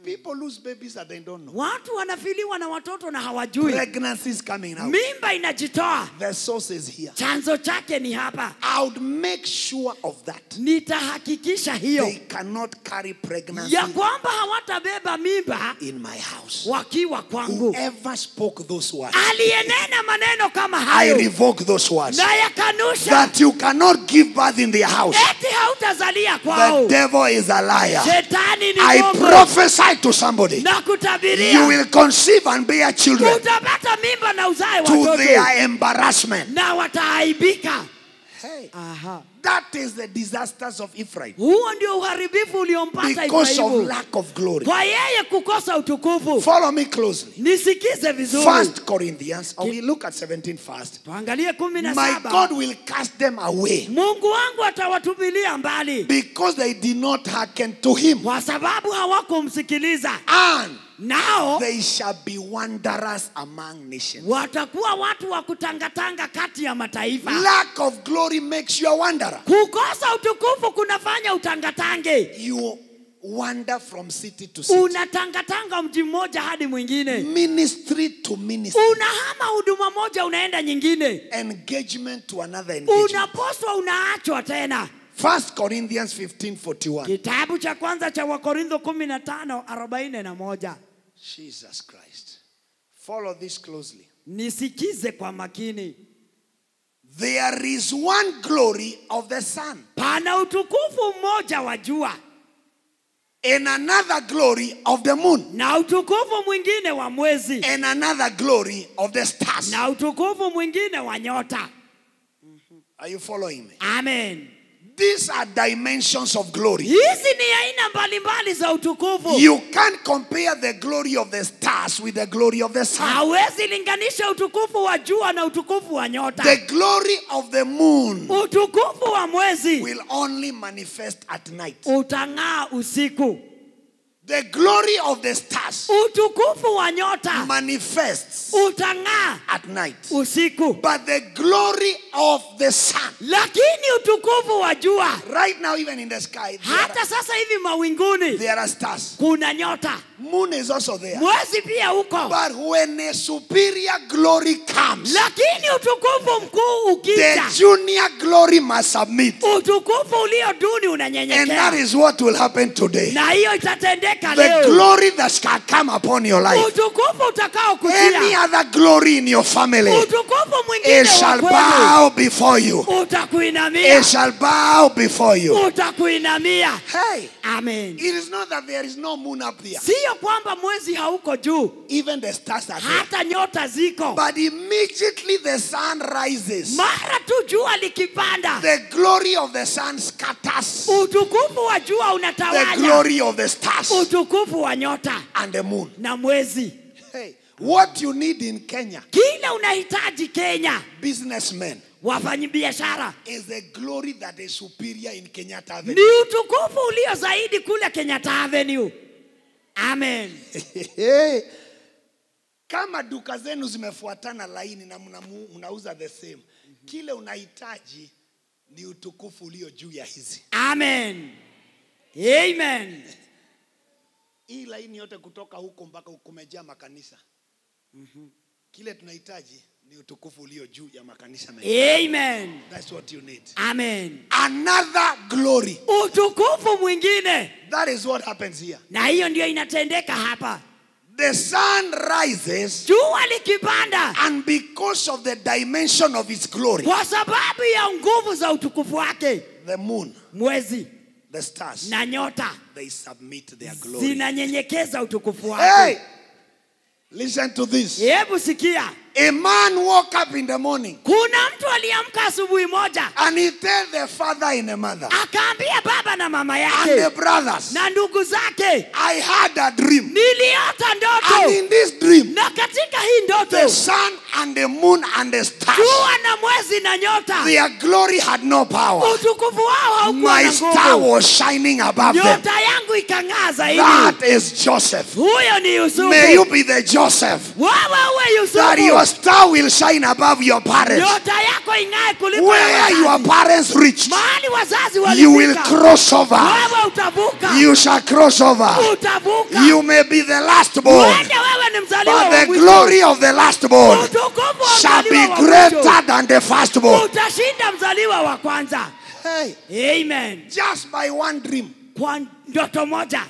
People lose babies that they don't know. Watu wanafiliwa na watoto na hawajui. Pregnancy is coming out. Mimba inajitoa. The source is here. Chanzo chake ni hapa. I would make sure of that. Nitahakikisha hiyo They cannot carry pregnancy ya kwamba hawatabeba mimba in my house. wakiwa kwangu. Whoever spoke those words, Aliyenena maneno kama I hayo revoke those words. na yakanusha That you cannot give birth in their house. eti hautazalia The kwao. devil is a liar. Shetani ni I mwongo. prophesy to somebody. Na You kutabiria will conceive and bear children utapata mimba na uzae to watoto their embarrassment. na wataaibika. Hey, Aha. that is the disasters of Ephraim. Huo ndio uharibifu uliompata Because of Efraimu lack of glory. kwa yeye kukosa utukufu. Follow me closely. Nisikize vizuri. 1 Corinthians, or we look at 17 first. Tuangalie My 17. God will cast them away Mungu wangu atawatupilia mbali because they did not hearken to him. kwa sababu hawakumsikiliza. And Nao they shall be wanderers among nations. watakuwa watu wa kutangatanga kati ya mataifa. Lack of glory makes you a wanderer. Kukosa utukufu kunafanya utangatange. You wander from city to city. Unatangatanga mji mmoja hadi mwingine. Ministry to ministry. Unahama huduma moja unaenda nyingine. Engagement to another engagement. Unaposwa unaachwa tena. 1 Corinthians 15:41. Kitabu cha kwanza cha Wakorintho 15:41. Jesus Christ. Follow this closely. Nisikize kwa makini. There is one glory of the sun, Pana utukufu mmoja wa jua and another glory of the moon, na utukufu mwingine wa mwezi and another glory of the stars. na utukufu mwingine wa nyota. Are you following me? Amen. These are dimensions of glory. Hizi ni aina mbalimbali za utukufu. You can't compare the glory of the stars with the glory of the sun. Hawezi linganisha utukufu wa jua na utukufu wa nyota. The glory of the moon Utukufu wa mwezi will only manifest at night. utang'aa usiku. The glory of the stars Utukufu wa nyota manifests utang'aa at night. usiku. But the glory of the sun, Lakini utukufu wa jua, right now even in the sky, hata sasa hivi mawinguni there are stars. kuna nyota. Moon is also there. Mwezi pia uko. But when a superior glory comes, Lakini utukufu mkuu the ukija, junior glory must submit. utukufu ulio duni And that unanyenyekea. is what will happen today. Na hiyo itatendeka The leo. glory that shall come upon your life. Utukufu utakao Any kujia. other glory in your family, Utukufu mwingine it shall wa kwenu bow before you. utakuinamia. It shall bow before you. Utakuinamia. Hey, Amen. it is not that there is no moon up there. Sio kwamba mwezi hauko juu, Even the stars are there. hata nyota ziko. But immediately the sun rises, Mara tu jua likipanda, the glory of the sun scatters utukufu wa jua the unatawanya glory of the stars utukufu wa nyota and the moon. na mwezi. Hey, what you need in Kenya, Kile unahitaji Kenya, businessmen, wafanyabiashara, is the glory that is superior in Kenyatta Avenue. ni utukufu ulio zaidi kule Kenyatta Avenue. Amen. Kama duka zenu zimefuatana laini na mnauza the same, kile unahitaji ni utukufu ulio juu ya hizi. Amen. Amen. Hii laini yote kutoka huko mpaka kumejaa makanisa. Kile tunahitaji ni utukufu ulio juu ya makanisa mengi. Amen. That's what you need. Amen. Another glory. Utukufu mwingine. That is what happens here. Na hiyo ndio inatendeka hapa. The sun rises, Jua likipanda, and because of the dimension of its glory, kwa sababu ya nguvu za utukufu wake, the moon, mwezi the stars, na nyota they submit their glory. zinanyenyekeza utukufu Hey, wake. listen to this. Hebu sikia. A man woke up in the morning Kuna mtu aliamka asubuhi moja and he told the father and the mother akaambia baba na mama and the yake brothers, na ndugu zake, I had a dream. niliota And ndoto, in this dream, na katika hii the ndoto sun and the moon and the stars, jua na mwezi na nyota their glory had no power. utukufu wao haukuwa My na star nguvu. was shining above them. Nyota yangu ikang'aa zaidi. That is Joseph. Huyo ni Yusufu. May you be the Joseph. Wewe uwe That your Yusufu. star will shine above your parents. Nyota yako ing'ae kuliko ya Where your wazazi. parents reached, Mahali wazazi you will walifika, cross over. wewe utavuka. You shall cross over. Utavuka. You may be the last born, Uende wewe ni mzaliwa but wa the mwisho. glory of the last born Utukufu wa shall be mzaliwa wa greater mwisho than the firstborn. utashinda mzaliwa wa kwanza. Hey, Amen. just by one dream, Kwa ndoto moja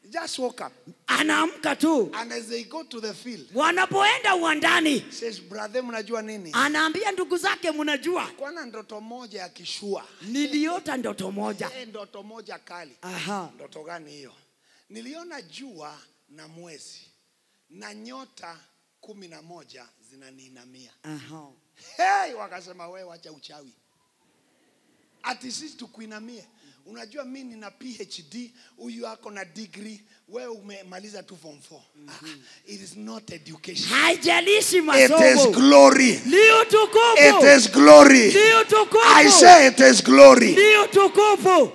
just woke up. anaamka tu, And as they go to the field, wanapoenda uwandani says, brother, mnajua nini? anaambia ndugu zake, mnajua Kwana ndoto moja ya kishua. niliota ndoto moja. Ndoto moja kali. Aha. Ndoto gani hiyo? Niliona jua na mwezi na nyota 11 zinaniinamia. Aha. Hey, wakasema wewe wacha uchawi. Ati sisi tukuinamie. Unajua mimi nina PhD, huyu ako na degree, wewe umemaliza tu form 4. It is not education. Haijalishi It is masomo. glory. Ni utukufu. It is glory. Ni utukufu. I say it is glory. Ni utukufu.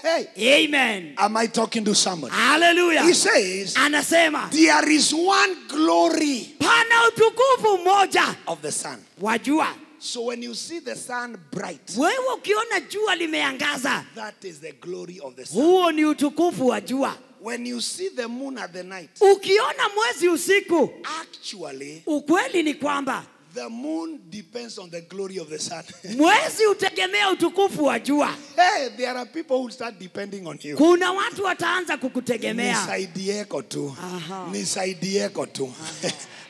Hey, Amen. am I talking to somebody? Hallelujah. He says, Anasema there is one glory pana utukufu mmoja of the sun. wa jua. So when you see the sun bright, Wewe ukiona jua limeangaza, that is the glory of the sun. huo ni utukufu wa jua. When you see the moon at the night, Ukiona mwezi usiku, actually, ukweli ni kwamba the moon depends on the glory of the sun. mwezi utegemea utukufu wa jua. Hey, there are people who start depending on you. Kuna watu wataanza kukutegemea. Nisaidieko tu. Aha. Nisaidieko tu.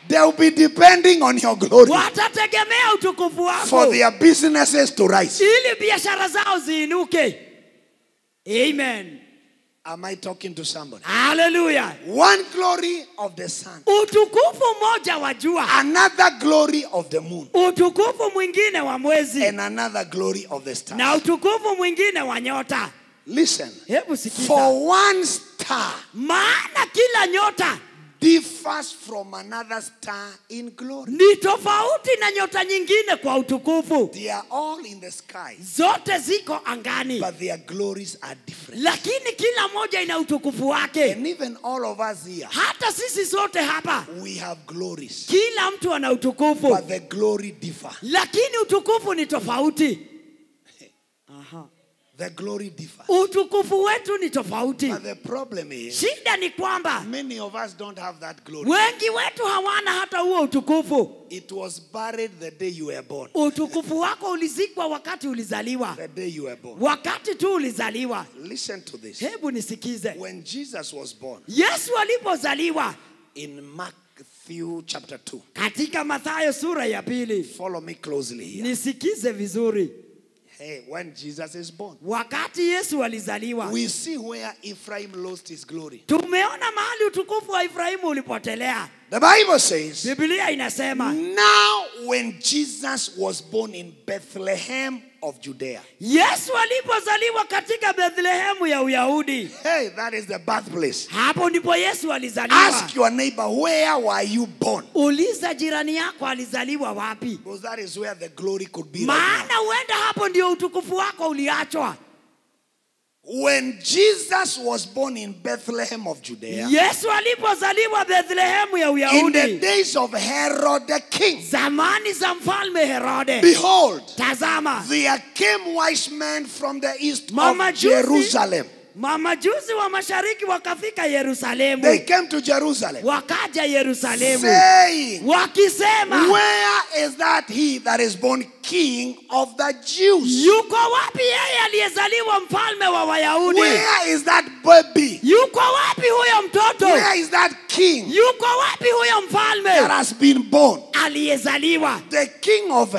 They will be depending on your glory Watategemea utukufu wako for their businesses to rise. ili biashara zao ziinuke. Amen. Am I talking to somebody? Hallelujah. One glory of the sun, Utukufu mmoja wa jua, another glory of the moon, utukufu mwingine wa mwezi, and another glory of the stars. na utukufu mwingine wa nyota. Listen, Hebu sikiza. for one star Maana kila nyota differs from another star in glory. ni tofauti na nyota nyingine kwa utukufu. They are all in the sky, Zote ziko angani, but their glories are different. lakini kila moja ina utukufu wake. And even all of us here, Hata sisi zote hapa, we have glories, kila mtu ana utukufu, but the glory differ. lakini utukufu ni tofauti. Aha. The glory differ. Utukufu wetu ni tofauti. But the problem is, Shida ni kwamba many of us don't have that glory. wengi wetu hawana hata huo utukufu. It was buried the day you were born. Utukufu wako ulizikwa wakati ulizaliwa. The day you were born. Wakati tu ulizaliwa. Listen to this. Hebu nisikize. When Jesus was born, Yesu alipozaliwa in Matthew chapter 2, katika Mathayo sura ya 2. follow me closely here. Nisikize vizuri. Hey, when Jesus is born, Wakati Yesu alizaliwa, we see where Ephraim lost his glory. tumeona mahali utukufu wa Efraimu ulipotelea. The Bible says, Biblia inasema, now when Jesus was born in Bethlehem of Judea. Yesu alipozaliwa katika Bethlehemu ya Uyahudi. Hey, that is the birthplace. Hapo ndipo Yesu alizaliwa. Ask your neighbor, where were you born? Uliza jirani yako alizaliwa wapi? Because that is where the glory could be right Maana now. huenda hapo ndio utukufu wako uliachwa. When Jesus was born in Bethlehem of Judea, Yesu alipozaliwa Bethlehemu ya in the Uyahudi, days of Herod the king, zamani za mfalme Herode, behold, tazama, there came wise men from the east of Mamajusi- Jerusalem. mamajuzi wa mashariki wakafika Yerusalemu. They came to Jerusalem, Wakaja Yerusalemu saying, wakisema, where is that he that is born king of the Jews? yuko wapi yeye aliyezaliwa mfalme wa Wayahudi? Where is that baby? Yuko wapi huyo mtoto? Where is that king Yuko wapi huyo that mfalme has been born? aliyezaliwa? The king of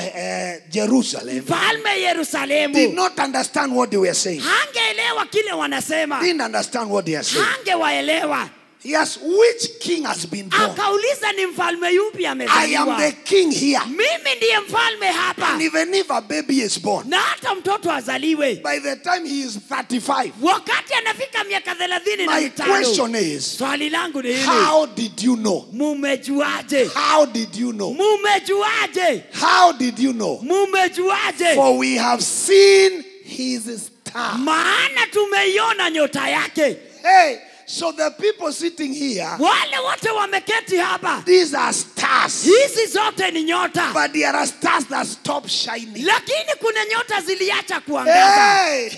Jerusalem Mfalme did Yerusalemu not understand what they were saying. hangeelewa kile wanasema, Didn't understand what they are saying. hangewaelewa. Yes, which king has been born? Akauliza ni mfalme yupi I am amezaliwa. the king here. Mimi ndiye mfalme hapa. And even if a baby is born, Na hata mtoto azaliwe, by the time he is 35, wakati anafika miaka 35, my question is, swali langu ni hili. how did you know? Mumejuaje? How did you know? Mumejuaje? How did you know? Mumejuaje? For we have seen his star. Maana tumeiona nyota yake. Hey, so the people sitting here, Wale wote wameketi hapa, these are stars. hizi zote ni nyota. But there are stars that stop shining. Lakini kuna nyota ziliacha kuangaza. Hey,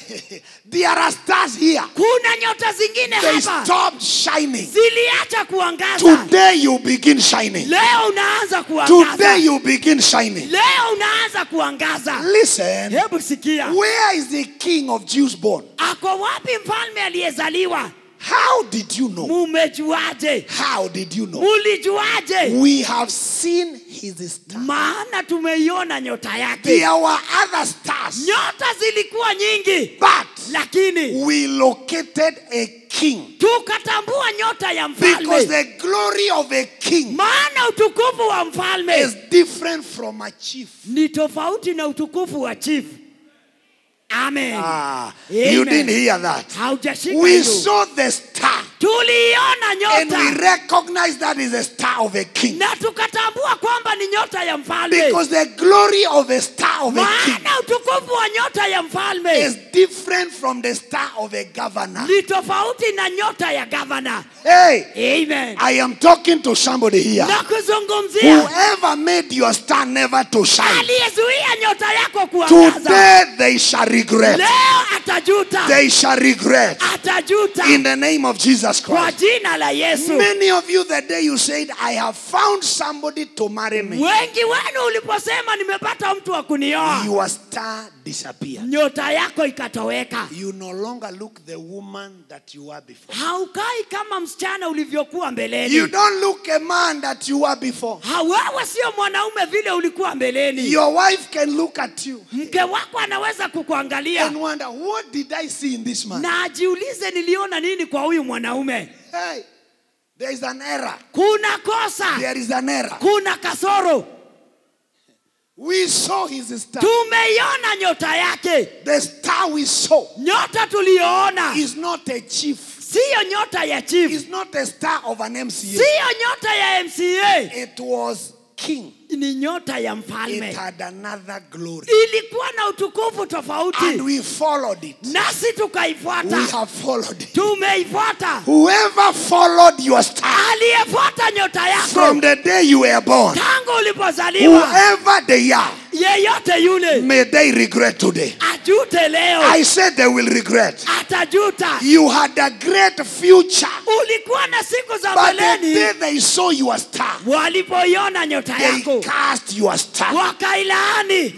there are stars here. Kuna nyota zingine They hapa stopped shining. ziliacha kuangaza. Today you begin shining. Leo unaanza kuangaza. Today you begin shining. Leo unaanza kuangaza. Listen, Hebu sikia. where is the king of Jews born? Ako wapi mfalme aliyezaliwa? How did you know? Mumejuaje? How did you know? Mulijuaje? We have seen his star. Maana tumeiona nyota yake. There were other stars, Nyota zilikuwa nyingi, but lakini we located a king. tukatambua nyota ya Because mfalme. the glory of a king Maana utukufu wa mfalme is different from a chief. ni tofauti na utukufu wa chief. Amen. You Amen. didn't hear that. Haujashika We hiyo. saw the star Tuliona and we nyota recognize that is the star of a king. na tukatambua kwamba ni nyota ya mfalme. Because the glory of a star of a king Maana utukufu wa nyota ya mfalme is different from the star of a governor. ni tofauti na nyota ya gavana. Hey, Amen. I am talking to somebody here. Na kuzungumzia Whoever made your star never to shine, aliyezuia nyota yako kuangaza, today they shall regret. leo atajuta. They shall regret. Atajuta In the name of Jesus kwa Christ. jina la Yesu. Many of you, the day you said, I have found somebody to marry me, Wengi wenu uliposema nimepata mtu wa kunioa, your star disappeared. nyota yako ikatoweka. You no longer look the woman that you were before. Haukai kama msichana ulivyokuwa You mbeleni. don't look a man that you were before. Wewe sio mwanaume vile ulikuwa mbeleni. Your wife can look at you Mke wako anaweza kukuangalia and wonder, what did I see in this man? na ajiulize niliona nini kwa huyu mwanaume. Hey, there is an error. Kuna kosa, There is an error. kuna kasoro. We saw his star. Tumeiona nyota yake. The star we saw Nyota tuliyoona is not a chief. siyo nyota ya chief, It's not a star of an MCA. siyo nyota ya MCA, It was king. ni nyota ya It mfalme. had another glory. Ilikuwa na utukufu And tofauti, we followed it. nasi We tukaifuata. have followed it. Tumeifuata. Whoever followed your star Aliyefuata nyota yako from the day you were born, tangu ulipozaliwa, whoever they are, yeyote yule may they regret today. ajute leo. I said they will regret. Atajuta. You had a great future, Ulikuwa na siku za but the day mbeleni, they saw your star, walipoiona nyota they yako cast your star. wakailaani.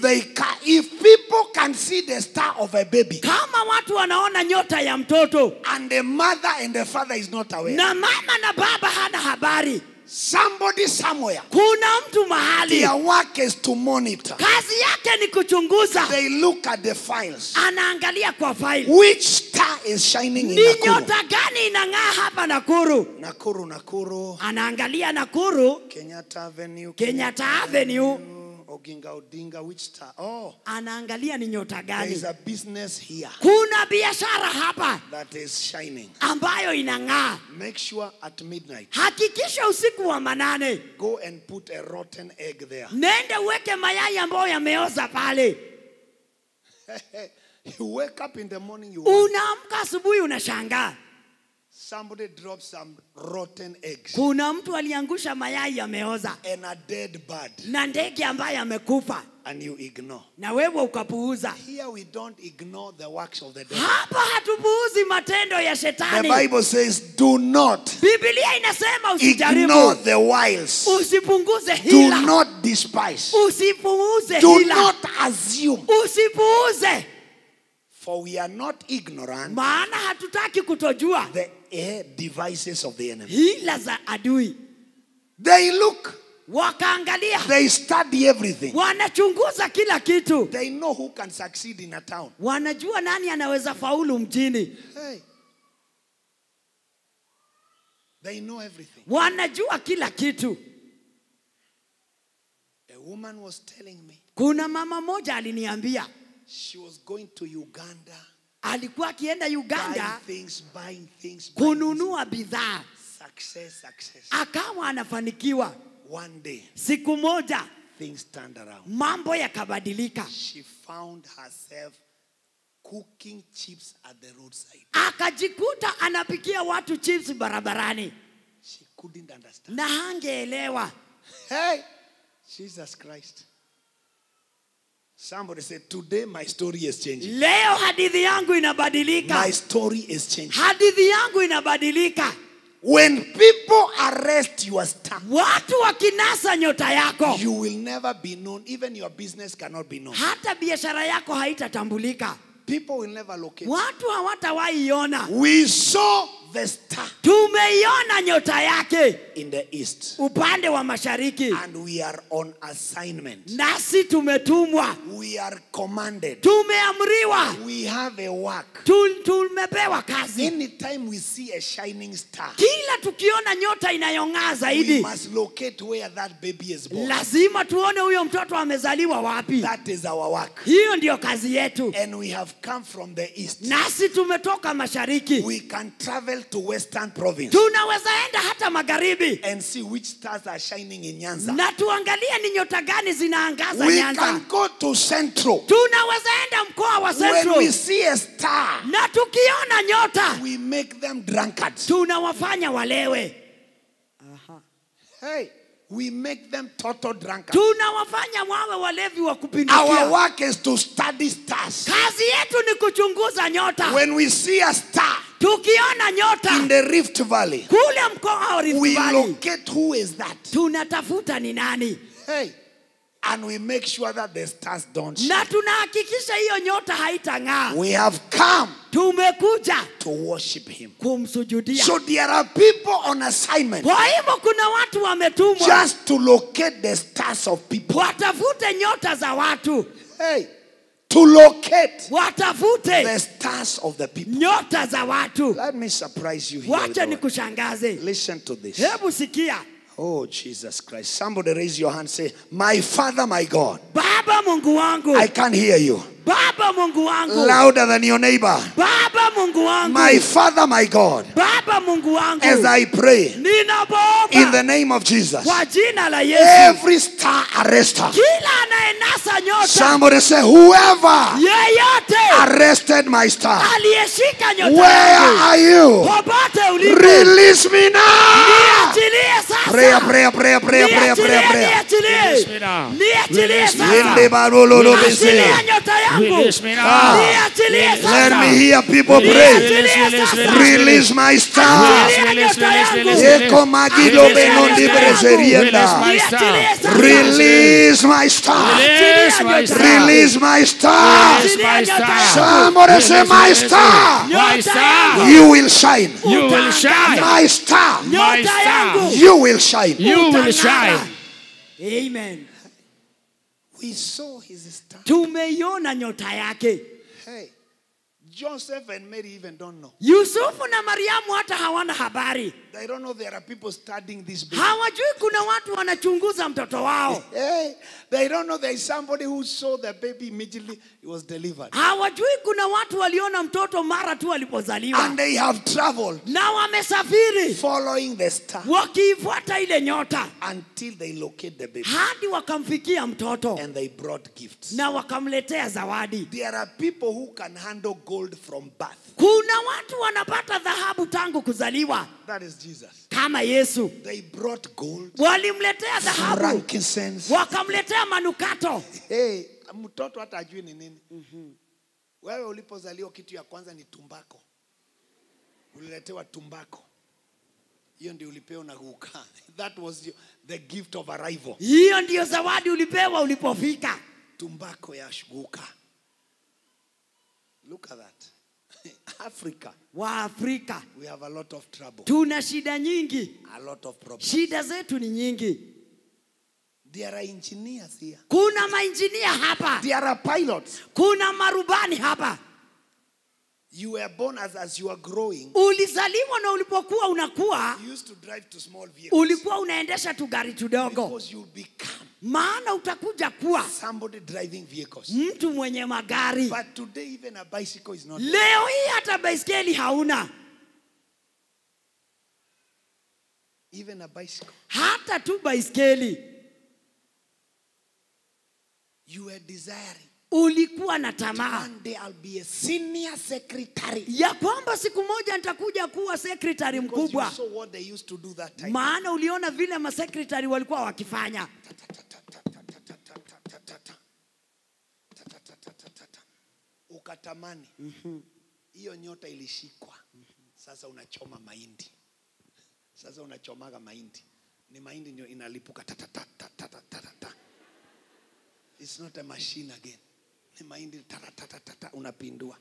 If people can see the star of a baby Kama watu wanaona nyota ya mtoto and the mother and the father is not aware, na mama na baba hana habari, somebody somewhere, kuna mtu mahali their work is to monitor. kazi yake ni kuchunguza. They look at the files. Anaangalia kwa faili, Which star is shining in ni Nakuru? nyota gani inang'aa hapa Nakuru. Nakuru, Anaangalia Nakuru, Kenyatta Avenue, Kenyatta Avenue, Oginga Odinga. Which star? Oh, anaangalia ni nyota there is gani. a business here Kuna biashara hapa that is shining. ambayo inang'aa. Make sure at midnight, Hakikisha usiku wa manane go and put a rotten egg there. nende uweke mayai ambayo yameoza pale. You wake up in the morning, you want Unaamka asubuhi unashangaa, somebody drops some rotten eggs kuna mtu aliangusha mayai yameoza and a dead bird, na ndege ambaye amekufa, and you ignore. na wewe ukapuuza. Here we don't ignore the works of the devil. Hapa hatupuuzi matendo ya The shetani. Bible says, do not Biblia inasema ignore usijaribu, the wiles. usipunguze Do hila, not despise. usipuuze Do hila, not assume. usipuuze, For we are not ignorant maana hatutaki kutojua the devices of the enemy. hila za adui. They look, Wakaangalia, they study everything. wanachunguza kila kitu, They know who can succeed in a town. wanajua nani anaweza faulu mjini. Hey. They know everything. Wanajua kila kitu. A woman was telling me. Kuna mama moja aliniambia. She was going to Uganda. Alikuwa akienda Uganda. Buying things. Kununua bidhaa. Success. Akawa anafanikiwa. One day. Siku moja. Things turned around. Mambo yakabadilika. She found herself cooking chips at the roadside. Akajikuta anapikia watu chips barabarani. She couldn't understand. Na hangeelewa. Hey, Jesus Christ. Somebody said, today my story is changing. Leo hadithi yangu inabadilika. My story is changing. Hadithi yangu inabadilika. When people arrest your star, watu wakinasa nyota yako, you will never be known. Even your business cannot be known. Hata biashara yako haitatambulika. People will never locate. Watu hawatawahi iona. We saw the star. Tumeiona nyota yake in the east. Upande wa mashariki. And we are on assignment. Nasi tumetumwa. We are commanded. Tumeamriwa. We have a work. Tumepewa kazi. Anytime we see a shining star, kila tukiona nyota inayong'aa zaidi, we must locate where that baby is born. Lazima tuone huyo mtoto amezaliwa wapi. That is our work. Hiyo ndio kazi yetu. And we have come from the east. Nasi tumetoka mashariki. We can travel to Western Province. Tunaweza enda hata magharibi. And see which stars are shining in Nyanza. Na tuangalie ni nyota gani zinaangaza Nyanza. We can go to Central. Tunaweza enda mkoa wa Central. When we see a star, na tukiona nyota, we make them drunkards. Tunawafanya walewe. Hey, we make them total drunkards. Tunawafanya wawe walevi wa kupindukia. Our work is to study stars. Kazi yetu ni kuchunguza nyota. When we see a star, tukiona nyota in the Rift Valley, kule mkoa wa Rift we Valley, locate who is that. Tunatafuta ni nani. Hey, and we make sure that the stars don't shine. Na tunahakikisha hiyo nyota haitang'aa. We have come tumekuja to worship him. Kumsujudia. So there are people on assignment. Kwa hivyo kuna watu wametumwa just to locate the stars of people. Watafute nyota za watu. Hey, to locate watafute the stars of the people. Nyota za watu. Let me surprise you here. Wacha nikushangaze. Listen to this. Hebu sikia. Oh, Jesus Christ. Somebody raise your hand, say, my Father, my God. Baba Mungu wangu. I can't hear you. Baba Mungu wangu. Louder than your neighbor. Baba Mungu wangu. My Father, my God. Baba Mungu wangu. As I pray, ninapoomba, in the name of Jesus, kwa jina la Yesu, every star arrester, kila anayenasa nyota, somebody say, whoever yeyote arrested my star, aliyeshika nyota, where are you? Popote ulipo, release me now. Niachilie sasa. Prayer. Release me now. Niachilie sasa. Niachilie nyota yangu. Release me now. Niachilie sasa. Let me hear people pray. Release my star. Eko magido benondi brezerienda. Release my star. Release my star. Somebody say my star. You will shine. You will shine. My star. My star. You will shine. You will shine. Amen. We saw his star. Tumeiona nyota yake. Hey, Joseph and Mary even don't know. Yusufu na Mariamu hata hawana habari. They don't know there are people studying this baby. Hawajui kuna watu wanachunguza mtoto wao. Hey, they don't know there is somebody who saw the baby immediately he was delivered. Hawajui kuna watu waliona mtoto mara tu alipozaliwa. And they have traveled. Na wamesafiri. Following the star. Wakifuata ile nyota. Until they locate the baby. Hadi wakamfikia mtoto. And they brought gifts. Na wakamletea zawadi. There are people who can handle gold from birth. Kuna watu wanapata dhahabu tangu kuzaliwa. That is Jesus. Kama Yesu. They brought gold. Walimletea dhahabu. Frankincense. Wakamletea manukato. Hey, mtoto hata ajui ni nini. Wewe ulipozaliwa kitu ya kwanza ni tumbako. Uliletewa tumbako. Hiyo ndio ulipewa na kukaa. That was the gift of arrival. Hiyo ndio zawadi ulipewa ulipofika. Tumbako ya shuguka. Look at that. Africa. Wa Afrika. We have a lot of trouble. Tuna shida nyingi. A lot of problems. Shida zetu ni nyingi. There are engineers here. Kuna mainjinia hapa. There are pilots. Kuna marubani hapa. You were born as you are growing. Ulizaliwa na ulipokuwa unakuwa, You used to drive to small vehicles. ulikuwa unaendesha tu gari tudogo. Because you become Maana utakuja kuwa somebody driving vehicles. mtu mwenye magari. But today even a bicycle is not. Leo hii hata baiskeli hauna. Even a bicycle. Hata tu baiskeli. You were desiring. Ulikuwa na tamaa One day I'll be a senior secretary. ya kwamba siku moja nitakuja kuwa secretary Because you mkubwa. saw what they used to do that time. Maana uliona vile masecretary walikuwa wakifanya. Ukatamani. Hiyo nyota ilishikwa. Sasa unachoma mahindi. Sasa unachomaga mahindi. Ni mahindi ndio inalipuka. It's not a machine again. Ni mahindi unapindua.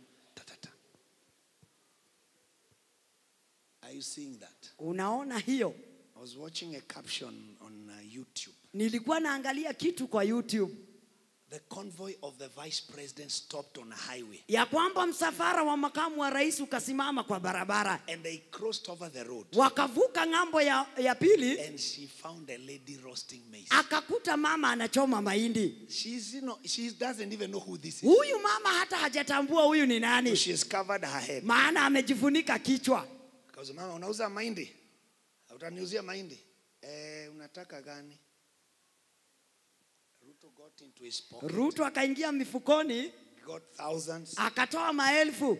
Are you seeing that? Unaona hiyo? I was watching a caption on YouTube. Nilikuwa naangalia kitu kwa YouTube. The convoy of the vice president stopped on a highway. Ya kwamba msafara wa makamu wa rais ukasimama kwa barabara. And they crossed over the road. Wakavuka ngambo ya pili. And she found a lady roasting maize. Akakuta mama anachoma mahindi. She doesn't even know who this is. Huyu mama hata hajatambua huyu ni nani. She has covered her head. Maana amejifunika kichwa. Because mama, unauza mahindi? Utaniuzia mahindi? Unataka gani? Ruto got into his pocket. Ruto akaingia mifukoni. Got thousands. Akatoa maelfu.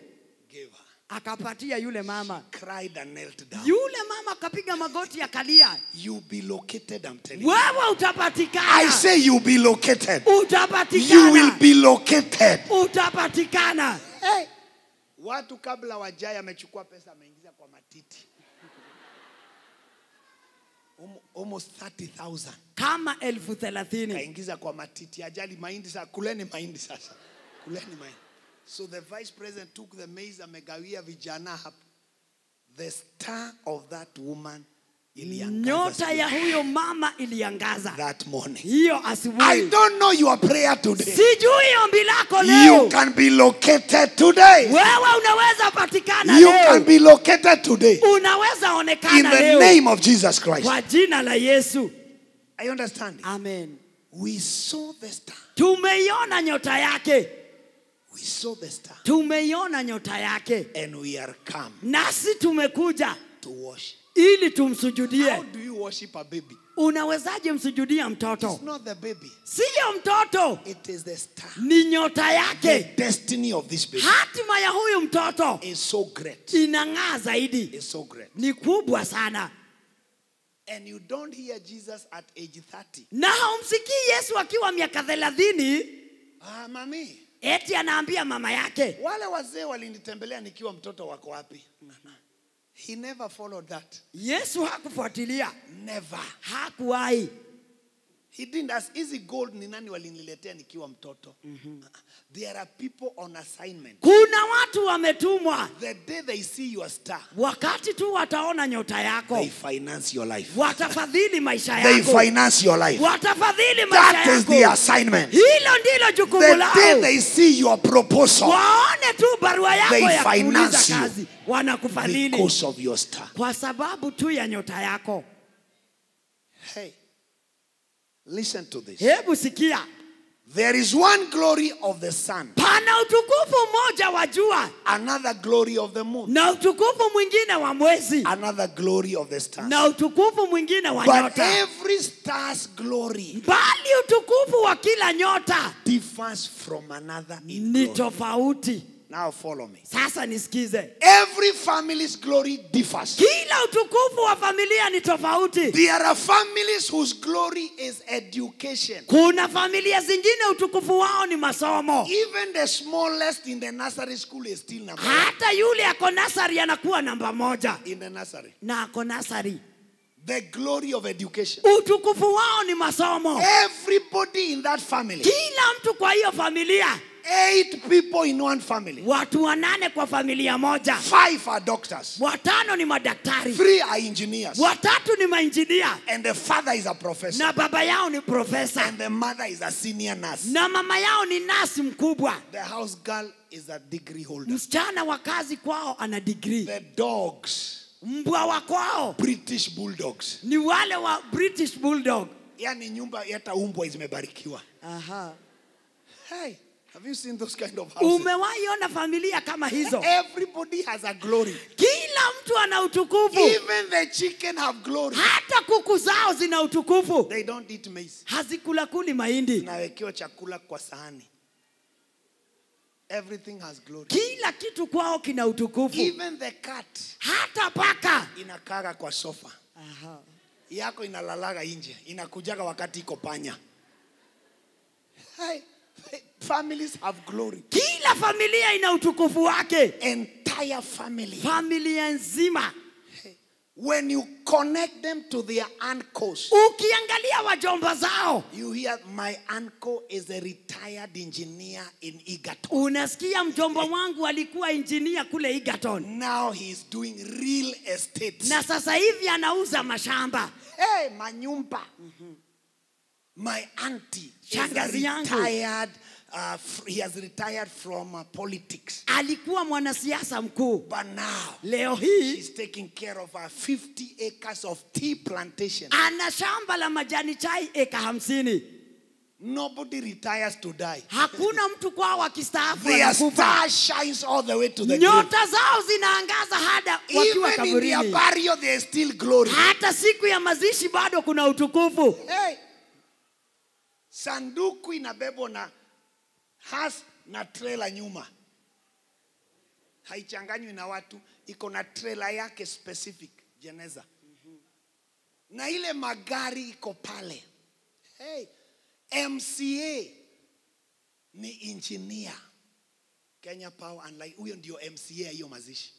Gave her. Akapatia yule mama. Cried and knelt down. Yule mama akapiga magoti akalia. You be located, I'm telling you. Wewe utapatikana. I say you be located. Utapatikana. You will be located. Utapatikana. Hey. Watu kabla wajaya amechukua pesa ameingiza kwa matiti. Almost 30,000. Kama 30,000. Kaingiza kwa matiti. Ajali mahindi sasa. Kuleni mahindi sasa. Kuleni mahindi. So the vice president took the maize amegawia vijana hapa. The star of that woman Nyota ya huyo mama iliangaza that morning. hiyo asubuhi. I don't know your prayer today. Sijui ombi lako leo. You can be located today. Wewe unaweza patikana You leo. can be located today. Unaweza In onekana the leo. name of Jesus Christ. Kwa jina la Yesu. I understand. Amen. We saw the star. Tumeiona nyota yake. We saw the star. Tumeiona nyota yake. And we are come Nasi tumekuja to worship. ili tumsujudie. How do you worship a baby? Unawezaje msujudia mtoto? It's not the baby. Sio mtoto. It is the star. Ni nyota The yake. destiny of this baby Hatima ya huyu mtoto is so great. inang'aa zaidi. It's so great. Ni kubwa sana. And you don't hear Jesus at age 30. Na haumsikii Yesu akiwa miaka 30 Mami. eti anaambia mama yake. Wale wazee walinitembelea nikiwa mtoto wako wapi? He never followed that. Yesu hakufuatilia. Never. Hakuwahi. He didn't ask, is it gold ni nani waliniletea nikiwa mtoto? There are people on assignment. Kuna watu wametumwa. The day they see your star, Wakati tu wataona nyota yako, they finance your life. watafadhili maisha They yako. finance your life. Watafadhili maisha That is the yako. assignment. Hilo ndilo jukumu The lao. day they see your proposal, Waone tu barua yako They ya kuuliza finance you. kazi. Wanakufadhili because of your star. kwa sababu tu ya nyota yako. Hey, listen to this. Hebu sikia. There is one glory of the sun, Pana utukufu mmoja wa jua another glory of the moon, na utukufu mwingine wa mwezi another glory of the stars. na utukufu mwingine wa But nyota. every star's glory Bali utukufu wa kila nyota differs from another in ni glory. tofauti. Now follow me. Sasa nisikize. Every family's glory differs. Kila utukufu wa familia ni tofauti. There are families whose glory is education. Kuna familia zingine utukufu wao ni masomo. Even the smallest in the nursery school is still number one. Hata yule ako nasari anakuwa namba 1 In the nursery. na ako nasari. The glory of education. Utukufu wao ni masomo. Everybody in that family Kila mtu kwa hiyo familia 8 people in one family. watu 8 kwa familia moja. 5 are doctors. 5 ni madaktari. 3 are engineers. 3 ni mainjinia. And the father is a professor. Na baba yao ni profesa. And the mother is a senior nurse. Na mama yao ni nasi mkubwa. The house girl is a degree holder. Msichana wa kazi kwao ana degree. The dogs, Mbwa wa kwao British bulldogs. ni wale wa British Bulldog. Yani nyumba yata umbwa zimebarikiwa. Aha. Hey, have you seen those kind of houses? Umewahi ona familia kama hizo? Everybody has a glory. Kila mtu ana utukufu. Even the chicken have glory. Hata kuku zao zina utukufu. They don't eat maize. Hazikula mahindi. Nawekewa chakula kwa sahani. Everything has glory. Kila kitu kwao kina utukufu. Even the cat Hata paka inakaga kwa sofa. Aha. Yako inalalaga nje. Inakujaga wakati iko panya. Hey, families have glory. Kila familia ina utukufu wake. Entire family. Familia nzima. When you connect them to their uncles, Ukiangalia wajomba zao, you hear my uncle is a retired engineer in Egerton. unasikia mjomba wangu alikuwa engineer kule Egerton. Now he is doing real estate. Na sasa hivi anauza mashamba. Hey, manyumba. My auntie is Shangazi yangu. retired. He has retired from politics. Alikuwa mwanasiasa mkuu. But now, Leo hii he's taking care of 50 acres of tea plantation. ana shamba la majani chai eka 50. Nobody retires to die. Hakuna mtu kwao akistaafu Their anakufa. star shines all the way to the grave. Nyota zao zinaangaza hada wakiwa Even in their kaburini. burial, there is still glory. Hata siku ya mazishi bado kuna utukufu. Hey, sanduku inabebwa na has na trailer nyuma. Haichanganywi na watu, iko na trailer yake specific, jeneza. Na ile magari iko pale. Hey, MCA ni engineer. Kenya Power and Light, huyo ndio MCA hiyo mazishi.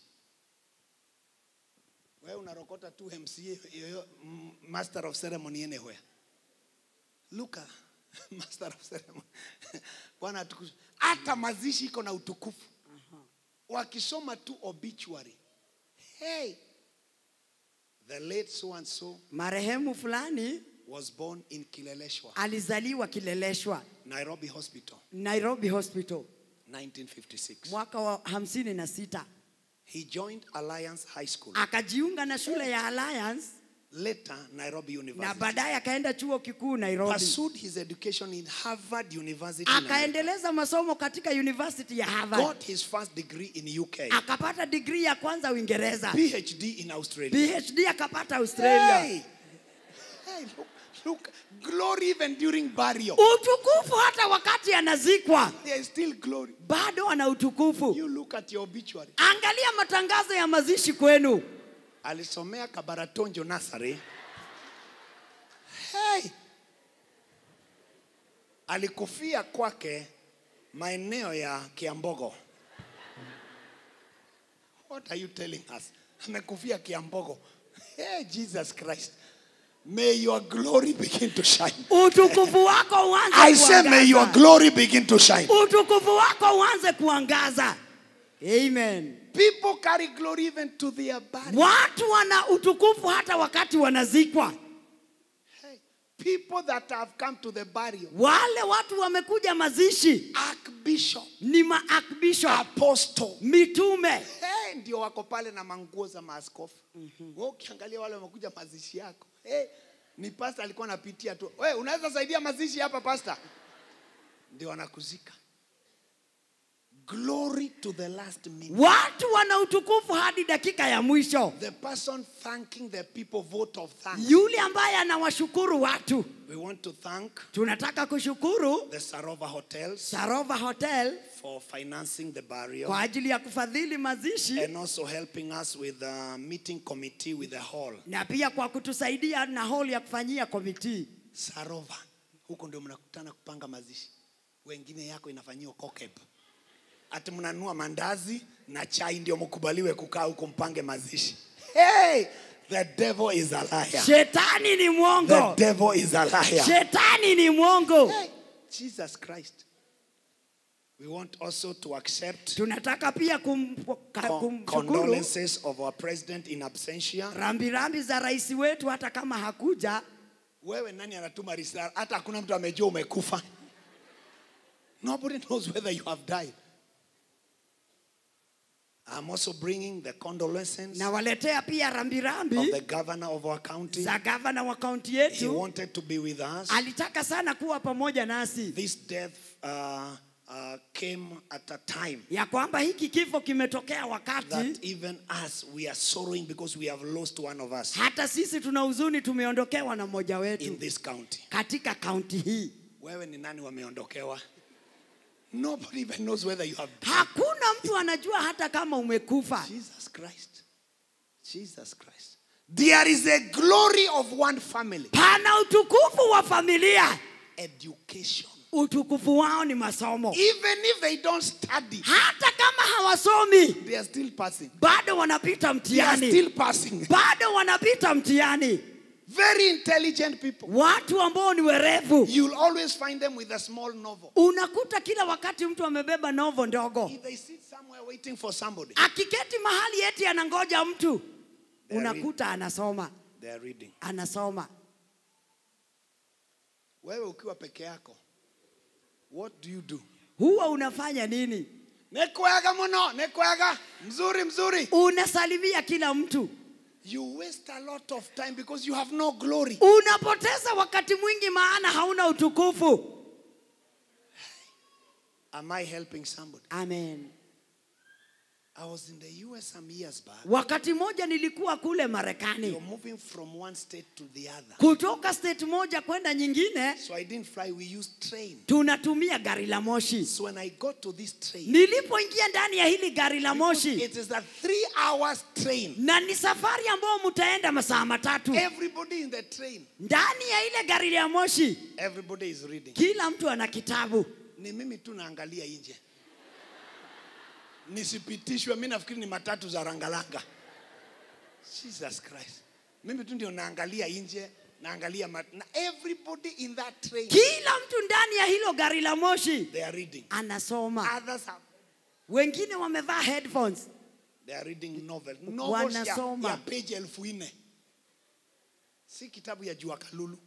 Wewe unarokota tu MCA, Master of Ceremony anywhere. Luka, Master of Ceremony. Bwana atukuze. Hata mazishi iko na utukufu. Wakisoma tu obituary. Hey, the late so and so Marehemu fulani was born in Kileleshwa, alizaliwa Kileleshwa, Nairobi Hospital, Nairobi Hospital, 1956. mwaka wa 56. He joined Alliance High School. Akajiunga na shule ya Alliance Later, Nairobi na University. baadaye akaenda chuo kikuu Nairobi. Pursued his education in Harvard University. in America. Akaendeleza masomo katika University ya Harvard. Got his first degree in UK. Akapata degree ya kwanza Uingereza. PhD in Australia. PhD akapata Australia. Hey, look, glory even during burial. Utukufu hata wakati anazikwa. There is still glory. Bado ana utukufu. You look at your obituary. Angalia matangazo ya mazishi kwenu. Alisomea Kabaratonjo Nursery. Hey. Alikufia kwake maeneo ya Kiambogo. What are you telling us? Amekufia Kiambogo. Hey, Jesus Christ. May your glory begin to shine. Utukufu wako uanze I say may your kuangaza. glory begin to shine. Utukufu wako uanze kuangaza. Amen. People carry glory even to their body. Watu wana utukufu hata wakati wanazikwa. Hey, people that have come to the burial. Wale watu wamekuja mazishi Archbishop, ni maarchbishop, apostle. mitume. Hey, ndio wako pale na manguo za maaskofu. Wewe ukiangalia wale wamekuja mazishi yako. Hey, ni pastor alikuwa anapitia tu. Wewe unaweza saidia mazishi hapa pastor? Ndio wanakuzika. Glory to the last minute. Watu wana utukufu hadi dakika ya mwisho. The person thanking the people, vote of thanks. Yule ambaye anawashukuru watu. We want to thank Tunataka kushukuru the Sarova Hotels Sarova Hotel for financing the burial kwa ajili ya kufadhili mazishi and also helping us with the meeting committee with the hall. na pia kwa kutusaidia na hall ya kufanyia komiti. Sarova, huko ndio mnakutana kupanga mazishi. Wengine yako inafanyiwa kokeb. Ati mnanunua mandazi na chai ndio mkubaliwe kukaa huko mpange mazishi. Hey, the devil is a liar. Shetani ni The mwongo. devil is a liar. Shetani ni mwongo. Hey, Jesus Christ. We want also to accept Tunataka pia kumshukuru condolences of our president in absentia. rambirambi za rais wetu hata kama hakuja. Wewe nani anatuma risala? Hata hakuna mtu amejua umekufa. Nobody knows whether you have died. I'm also bringing the condolences Na waletea pia rambirambi of the governor of our county. za gavana wa kaunti He yetu. wanted to be with us. Alitaka sana kuwa pamoja nasi. This death came at a time Ya kwamba hiki kifo kimetokea wakati that even us, we are sorrowing because we have lost one of us hata sisi tuna huzuni, tumeondokewa na mmoja in wetu this county. katika kaunti hii. Wewe ni nani wameondokewa? Nobody even knows whether you have died. Hakuna mtu anajua hata kama umekufa. Jesus Christ. Jesus Christ. There is a glory of one family. Pana utukufu wa familia. Education. Utukufu wao ni masomo. Even if they don't study, Hata kama hawasomi, they are still passing. bado wanapita They are mtihani. still passing. Bado wanapita mtihani. Very intelligent people. Watu ambao ni werevu. You'll always find them with a small novel. Unakuta kila wakati mtu amebeba novo ndogo. If they sit somewhere waiting for somebody, Akiketi mahali eti anangoja mtu, They are unakuta anasoma. they are reading. Anasoma. Wewe ukiwa peke yako, what do you do? Huwa unafanya nini? Nekwega muno, nekwega. Mzuri, mzuri. Unasalimia kila mtu. You waste a lot of time because you have no glory. Unapoteza wakati mwingi maana hauna utukufu. Am I helping somebody? Amen. I was in the US some years back. Wakati moja nilikuwa kule You're Marekani. moving from one state to the other. Kutoka state moja kwenda nyingine, So I didn't fly, we used train. tunatumia gari la moshi. So when I got to this train, Nilipoingia ndani ya hili gari la moshi, it is a 3 hours train. na ni safari ambayo mtaenda masaa matatu. Everybody in the train, Ndani ya ile gari la moshi, everybody is reading. kila mtu ana kitabu. Ni mimi tu naangalia nje. Nisipitishwe, mimi nafikiri ni matatu za rangalanga. Jesus Christ. Mimi tu ndio naangalia nje, naangalia na everybody in that train, Kila mtu ndani ya hilo gari la moshi they are reading. anasoma. Others are, Wengine wamevaa headphones. they are reading novels. Novels Wanasoma. ya page 1400. Si kitabu ya Jua Kalulu.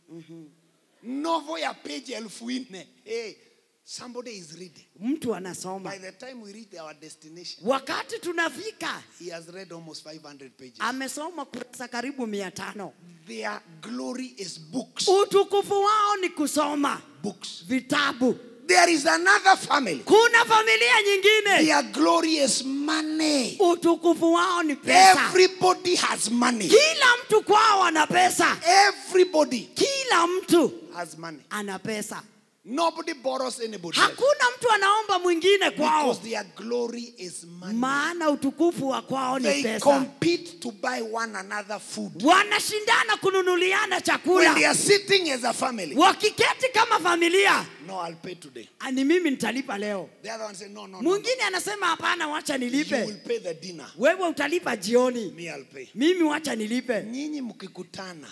Novel ya page 1400. Hey, somebody is reading. Mtu anasoma. By the time we reach our destination, Wakati tunafika, he has read almost 500 pages. amesoma kurasa karibu 500. Their glory is books. Utukufu wao ni kusoma Books. vitabu. There is another family. Kuna familia nyingine, Their glory is money. utukufu wao ni pesa. Everybody has money. Kila mtu kwao ana pesa. Everybody Kila mtu has money. ana pesa. Nobody borrows anybody else. Hakuna mtu anaomba mwingine kwao, Because their glory is money. maana utukufu wa kwao ni They pesa. compete to buy one another food. Wanashindana kununuliana When chakula. they are sitting as a family, Wakiketi kama familia, no, I'll pay today. ni mimi nitalipa leo. The other one say, no, no, no, no. Mwingine anasema hapana, wacha You will nilipe. pay the dinner. Wewe utalipa jioni. Me, I'll pay. Mimi wacha nilipe. Nyinyi mkikutana,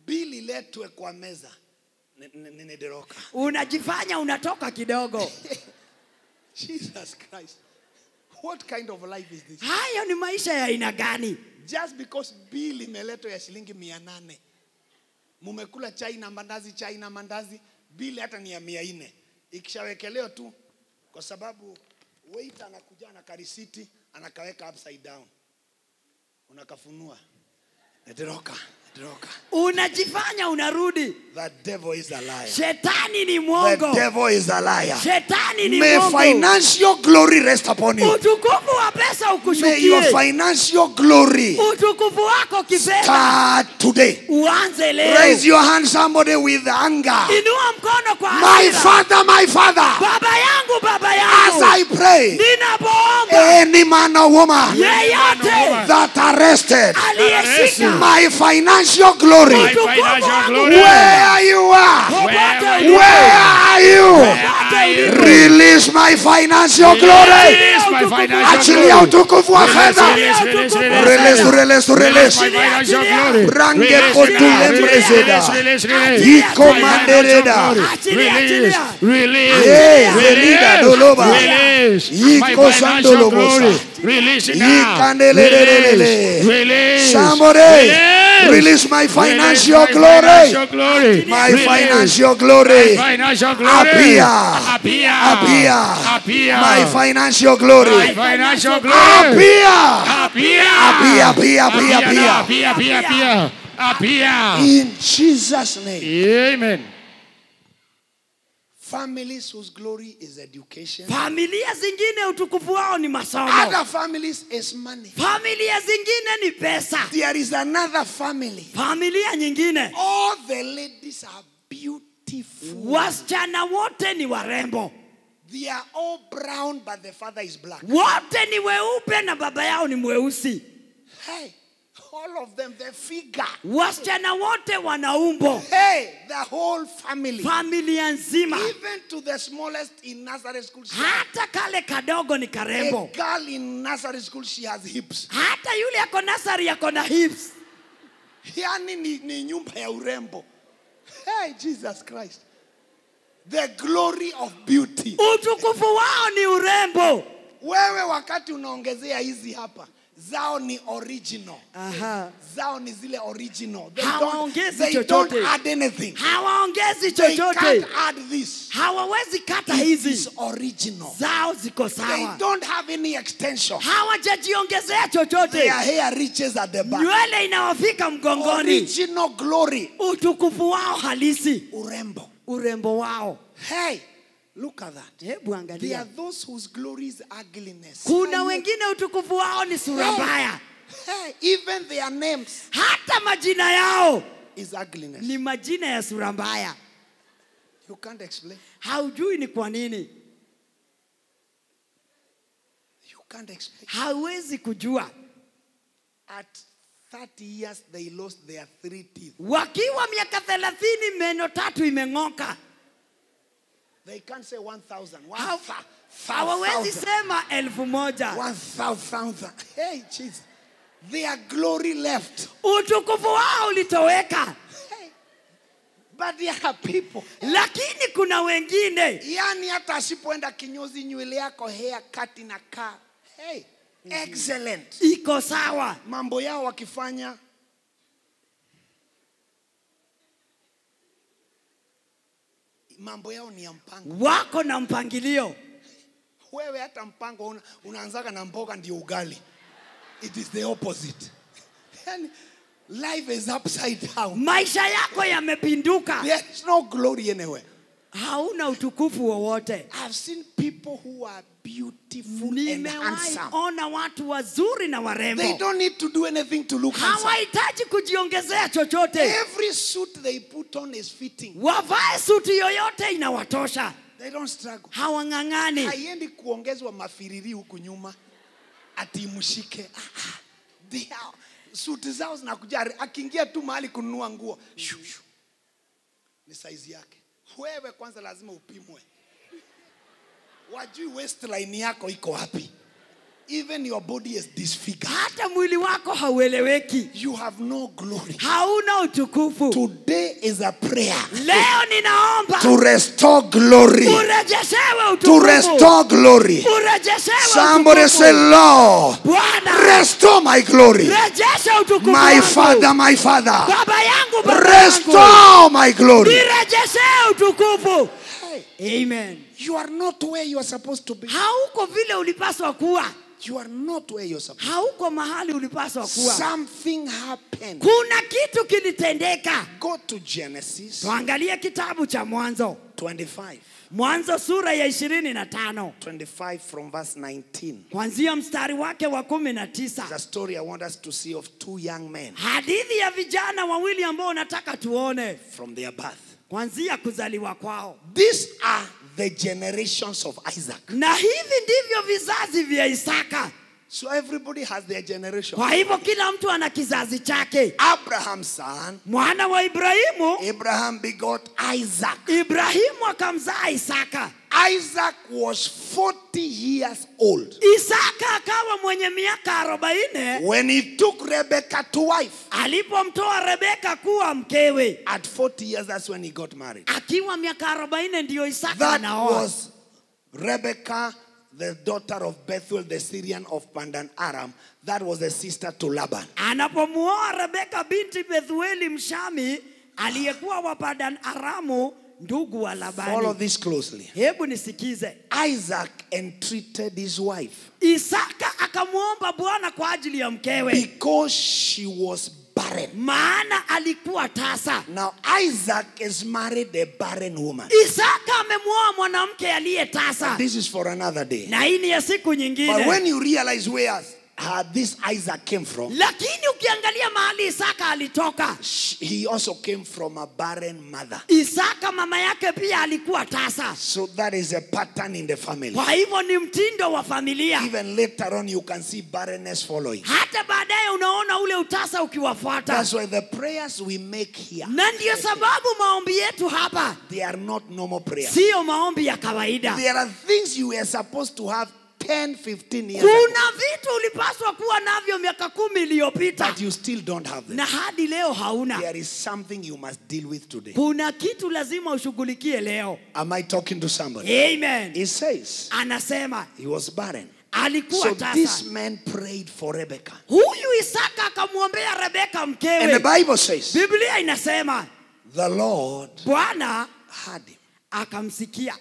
bili letwe kwa meza. Nederoka. Unajifanya unatoka kidogo. Jesus Christ. What kind of life is this? Hayo ni maisha ya aina gani? Just because bill imeletwa ya shilingi 800. Mumekula chai na mandazi, bill hata ni ya 400. Ikishawekelewa tu kwa sababu waiter anakuja na karisiti, anakaweka upside down. Unakafunua. Nederoka. Unajifanya unarudi. The devil is a liar. Shetani ni The mwongo. devil is a liar. Shetani ni May mwongo. financial glory rest upon you. Utukufu wa pesa May your ukushukie. financial glory Utukufu wako kifedha start today. uanze leo. Raise your hand, somebody with anger. Inua mkono kwa My hasira. father, my father. Baba yangu, baba As yangu. I pray, Ninapoomba any man or woman yeyote that arrested aliyeshika my financial financial glory. My financial glory. Where you are. Where are you? Release my financial glory. Release my financial Achilia glory. utukufu wa fedha. Release. My financial glory. Range Release kotule it now. mrezeda. Release. Iko My mandereda. Release. Hey, Zelida Doloba. Release. My Iko financial sandolobosa. glory. Release it now. Ikandelelelele. Release. Somebody release my financial glory. My financial glory. Financial glory. Appear. My financial glory. My financial glory. Appear. In Jesus' name. Amen. Families whose glory is education. Familia zingine utukufu wao ni masomo. Other families is money. Familia zingine ni pesa. There is another family. Familia nyingine All the ladies are beautiful. wasichana wote ni warembo. They are all brown, but the father is black. Wote ni weupe na baba yao ni mweusi. Hey, all of them, the figure. Wasichana wote wana umbo. Hey, the whole family. Familia nzima. Even to the smallest in Nazareth school. Hata kale kadogo ni karembo. A girl in Nazareth school, she has hips. Hata yule ako nasari ako na hips. Yani ni nyumba ya urembo. Hey, Jesus Christ. The glory of beauty. Utukufu wao ni urembo. Wewe wakati unaongezea hizi hapa, zao ni original. Aha. Zao ni zile original. Hawaongezi They don't chochote. add anything. Hawaongezi They chochote. can't add this. Hawawezi kata It hizi. is original. Zao ziko They sawa. don't have any extension. Hawajajiongezea chochote. Their hair reaches at the back. Nywele inawafika mgongoni. Original glory. Utukufu wao halisi. Urembo. Urembo wao. Hey, look at that. Hebu There angalia. are those whose glory is ugliness. Kuna wengine utukufu wao ni sura mbaya. Hey, even their names Hata majina yao is ugliness. ni majina ya sura mbaya. You can't explain. Haujui ni kwa nini. You can't explain. Hauwezi kujua. At 30 years, they lost their 3 teeth. Wakiwa miaka 30 meno 3 imeng'oka. They can't say 1,000. Hawawezi sema 1,000. 1,000. Hey, Jesus. Their glory left. Utukufu wao ulitoweka. Hey. But there are people. Lakini kuna wengine. Yani hata asipoenda kinyozi nywele yako hair cut inakaa. Hey, excellent. Iko sawa. Mambo yao wakifanya mambo yao ni ya mpango. Wako na mpangilio. Wewe hata mpango unaanzaga na mboga ndio ugali. It is the opposite. Yani, life is upside down. Maisha yako yamepinduka. There is no glory anywhere. Hauna utukufu wowote. I've seen people who are beautiful and Nimewahi handsome. ona watu wazuri na warembo. They don't need to do anything to look handsome. Hawahitaji kujiongezea chochote. Every suit they put on is fitting. Wavae suti yoyote inawatosha. They don't struggle. Hawang'ang'ani. Haiendi kuongezwa mafiriri huku nyuma ati mshike. Suti zao zinakuja, akiingia tu mahali kununua nguo, ni size yake. Wewe kwanza lazima upimwe. Wajui waistline yako iko wapi. Even your body is disfigured. Hata mwili wako haueleweki. You have no glory. Hauna utukufu. Today is a prayer. Leo ninaomba To restore glory. urejeshewe To utukufu. restore glory. Urejeshewe Somebody utukufu. say, Lord, Bwana, restore my glory. rejesha utukufu My wangu. Father, my Father. Baba yangu, baba yangu. Restore my glory. Nirejeshe utukufu. Hey, Amen. you are not where you are supposed to be. Hauko vile ulipaswa kuwa. You are not where you are supposed to Hauko mahali ulipaswa be. kuwa. Something happened. Kuna kitu kilitendeka. Go to Genesis Tuangalie kitabu cha Mwanzo. 25. Mwanzo sura ya 25. 25 from verse 19. Kuanzia mstari wake wa 19. The story I want us to see of 2 young men Hadithi ya vijana wawili ambao nataka tuone from their birth. kuanzia kuzaliwa kwao. These are the generations of Isaac. Na hivi ndivyo vizazi vya Isaka. So everybody has their generation. Kwa hivyo kila mtu ana kizazi chake. Abraham's son, Mwana wa Ibrahimu, Abraham begot Isaac. Ibrahimu akamzaa Isaka. Isaac was 40 years old Isaka akawa mwenye miaka 40 when he took Rebekah to wife. alipomtoa Rebeka kuwa mkewe. At 40 years, that's when he got married. Akiwa miaka 40 ndio Isaka That anaoa. was Rebekah, the daughter of Bethuel the Syrian of Pandan Aram. That was the sister to Laban. Anapomuoa Rebeka binti Bethueli Mshami aliyekuwa wa Padan Aramu, ndugu wa Follow Labani. this closely. Hebu nisikize. Isaac entreated his wife Isaka akamuomba Bwana kwa ajili ya mkewe, because she was barren. maana alikuwa tasa. Now Isaac is married a barren woman. Isaka amemuoa mwanamke aliye tasa. This is for another day. Na hii ni ya siku But nyingine. when you realize where this Isaac came from, Lakini ukiangalia mahali Isaka alitoka, he also came from a barren mother. Isaka mama yake pia alikuwa tasa. So that is a pattern in the family. Kwa hivyo ni mtindo wa familia. Even later on, you can see barrenness following. Hata baadaye unaona ule utasa ukiwafuata. That's why the prayers we make here, Na ndio sababu maombi yetu hapa they are not normal prayers. sio maombi ya kawaida. There are things you were supposed to have 10, 15 years ago, Kuna vitu ulipaswa kuwa navyo miaka 10 iliyopita but you still don't have them. na hadi leo hauna. There is something you must deal with today. Kuna kitu lazima ushughulikie leo. Am I talking to somebody? Amen. It says Anasema he was barren. alikuwa So this tasa. man prayed for Rebekah. Huyu Isaka akamwombea Rebeka And the mkewe. Bible says Biblia inasema the Lord Bwana heard him, akamsikia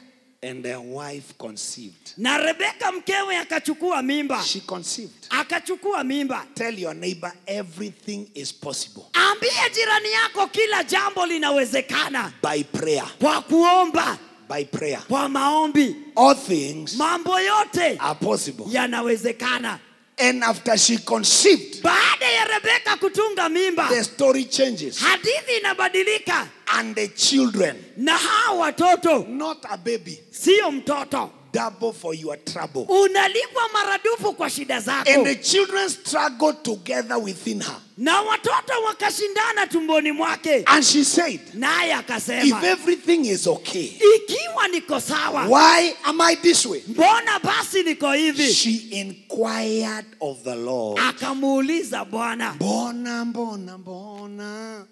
and the wife conceived. na Rebeka mkewe akachukua mimba. She conceived. Akachukua mimba. Tell your neighbor everything is possible Ambia jirani yako kila jambo linawezekana by prayer. kwa kuomba, By prayer. kwa maombi. All things Mambo yote are possible. yanawezekana. And after she conceived, Baada ya Rebeka kutunga mimba, the story changes. hadithi inabadilika. And the children, Na hao watoto not a baby, sio mtoto, double for your trouble. unalipwa maradufu kwa shida zako. And the children struggled together within her. Na watoto wakashindana tumboni mwake. And she said, Naye if akasema, everything is okay, ikiwa niko sawa, why am I this way? mbona basi niko hivi? She inquired of the Lord. Akamuuliza Bwana, Bona, bona, bona.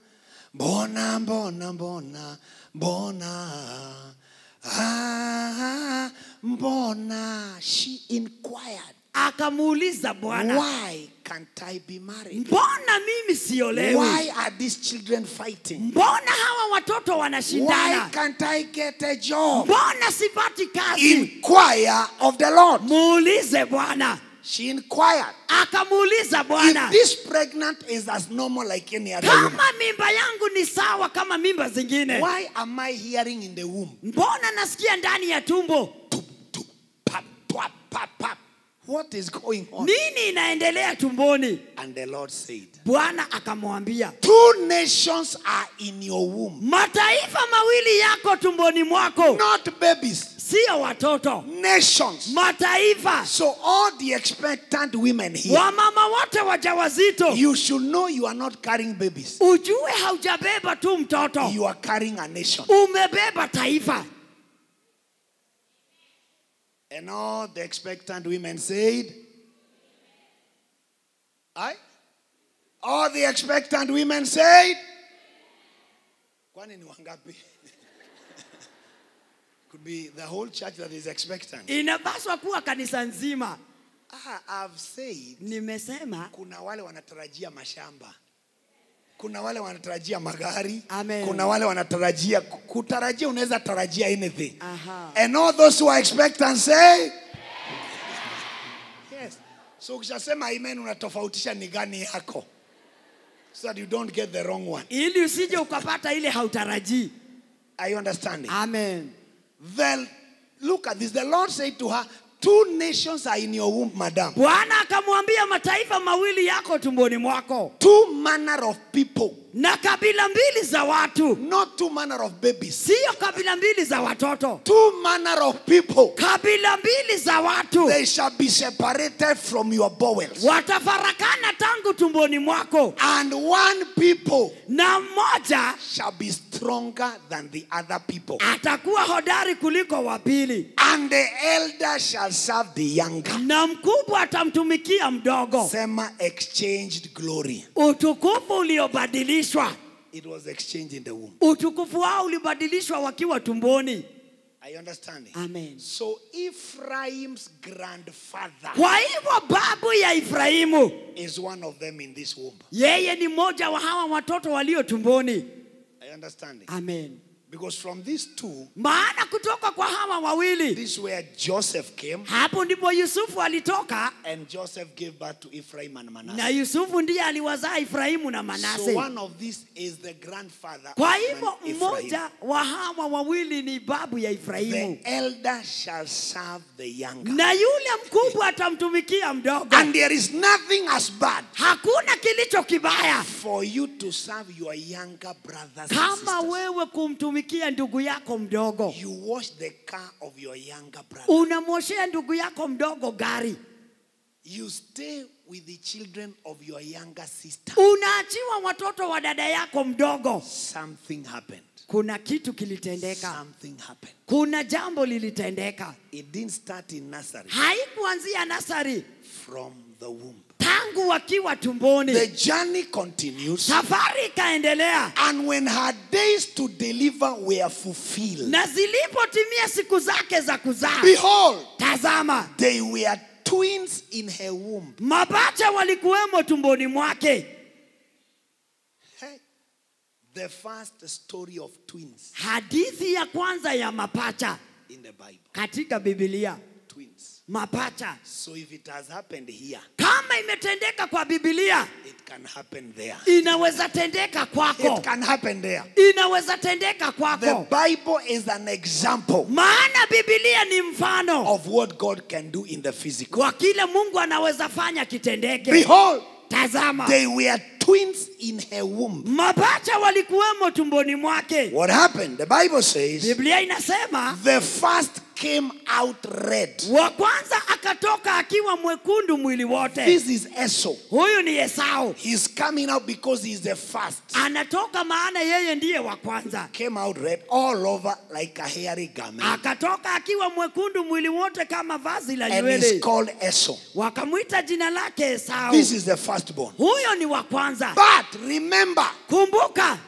Bona, bona, bona. Bona. Ah, bona. She inquired, akamuuliza Bwana, why can't I be married? mbona mimi siolewi? Why are these children fighting? Mbona hawa watoto Why wanashindana? can't I get a job? Mbona sipati kazi? Inquire of the Lord. Muulize Bwana. She inquired, Akamuuliza if Bwana, this pregnant is as normal like any other woman, kama mimba yangu ni sawa kama mimba zingine, why am I hearing in the womb? mbona nasikia ndani ya tumbo? Tup, tup, pap, pap, pap, pap. What is going on? Nini inaendelea tumboni? And the Lord said, Bwana akamwambia, 2 nations are in your womb, mataifa mawili yako tumboni mwako, not babies, sio watoto, nations. mataifa. So all the expectant women here, Wamama wote wajawazito, you should know you are not carrying babies. ujue haujabeba tu mtoto, You are carrying a nation. umebeba taifa. And all the expectant women said, all the expectant women said, kwani ni wangapi? Could be the whole church that is expectant. Inapaswa kuwa kanisa nzima. I've said, Nimesema kuna wale wanatarajia mashamba, kuna wale wanatarajia magari, Amen. kuna wale wanatarajia kutarajia, unaweza tarajia anything. Aha. And all those who are expectant say yes. So ukishasema amen, unatofautisha ni gani yako, so that you don't get the wrong one. ili usije ukapata ile hautarajii. Are you understanding? Amen. Then look at this. The Lord said to her, 2 nations are in your womb, madam. Bwana akamwambia mataifa mawili yako tumboni mwako. 2 manner of people. Na kabila mbili za watu. Not 2 manner of babies. Sio kabila mbili za watoto. 2 manner of people. Kabila mbili za watu. They shall be separated from your bowels. Watafarakana tangu tumboni mwako. And 1 people Na mmoja shall be stronger than the other people. atakuwa hodari kuliko wa pili. And the elder shall serve the younger. Na mkubwa atamtumikia mdogo. Sema exchanged glory. Utukufu uliobadilishwa. It was exchanged in the womb. Utukufu wao ulibadilishwa wakiwa tumboni. Are you understanding? Amen. So Ephraim's grandfather Kwa hivyo babu ya Efraimu, is one of them in this womb. yeye ni mmoja wa hawa watoto walio tumboni. Are you understanding? Amen. Because from these 2, Maana kutoka kwa hawa wawili, this is where Joseph came, hapo ndipo Yusufu alitoka, and Joseph gave birth to Ephraim and na Manasseh. Yusufu ndiye aliwazaa Efraimu na So Manase. one of these is the grandfather Kwa of hivyo Ephraim. mmoja wa hawa wawili ni babu ya Efraimu. The elder shall serve the younger. Na yule mkubwa atamtumikia mdogo. And there is nothing as bad Hakuna kilicho kibaya for you to serve your younger brothers and kama sisters. wewe kumtumikia ndugu yako mdogo. You wash the car of your younger brother. Unamwoshea ndugu yako mdogo gari. You stay with the children of your younger sister. Unaachiwa watoto wa dada yako mdogo. Something happened. Kuna kitu kilitendeka. Something happened. Kuna jambo lilitendeka. It didn't start in nursery. Haikuanzia nasari, From the womb. tangu wakiwa tumboni. The journey continues. Safari ikaendelea. And when her days to deliver were fulfilled, Na zilipotimia siku zake za kuzaa, behold, tazama, they were twins in her womb. mapacha walikuwemo tumboni mwake. Hey, the first story of twins Hadithi ya kwanza ya mapacha in the Bible. katika Biblia. Twins. Mapacha. So if it has happened here, Kama imetendeka kwa Biblia, it can happen there. inaweza tendeka kwako. It can happen there. Inaweza tendeka The kwako. Bible is an example Maana Biblia ni mfano of what God can do in the physical. wa kile Mungu anaweza fanya kitendeke. Behold, Tazama, they were twins in her womb. mapacha walikuwemo tumboni mwake. What happened? The Bible says Biblia inasema the first came out red. wa kwanza akatoka akiwa mwekundu mwili wote. This is Esau. Huyu ni Esau. He's coming out because he's the first. Anatoka maana yeye ndiye wa kwanza. Came out red all over like a hairy garment. Akatoka akiwa mwekundu mwili wote kama vazi la And he's nywele. called Esau. Wakamwita jina lake Esau. This is the firstborn. Huyo ni wa kwanza. But remember, Kumbuka,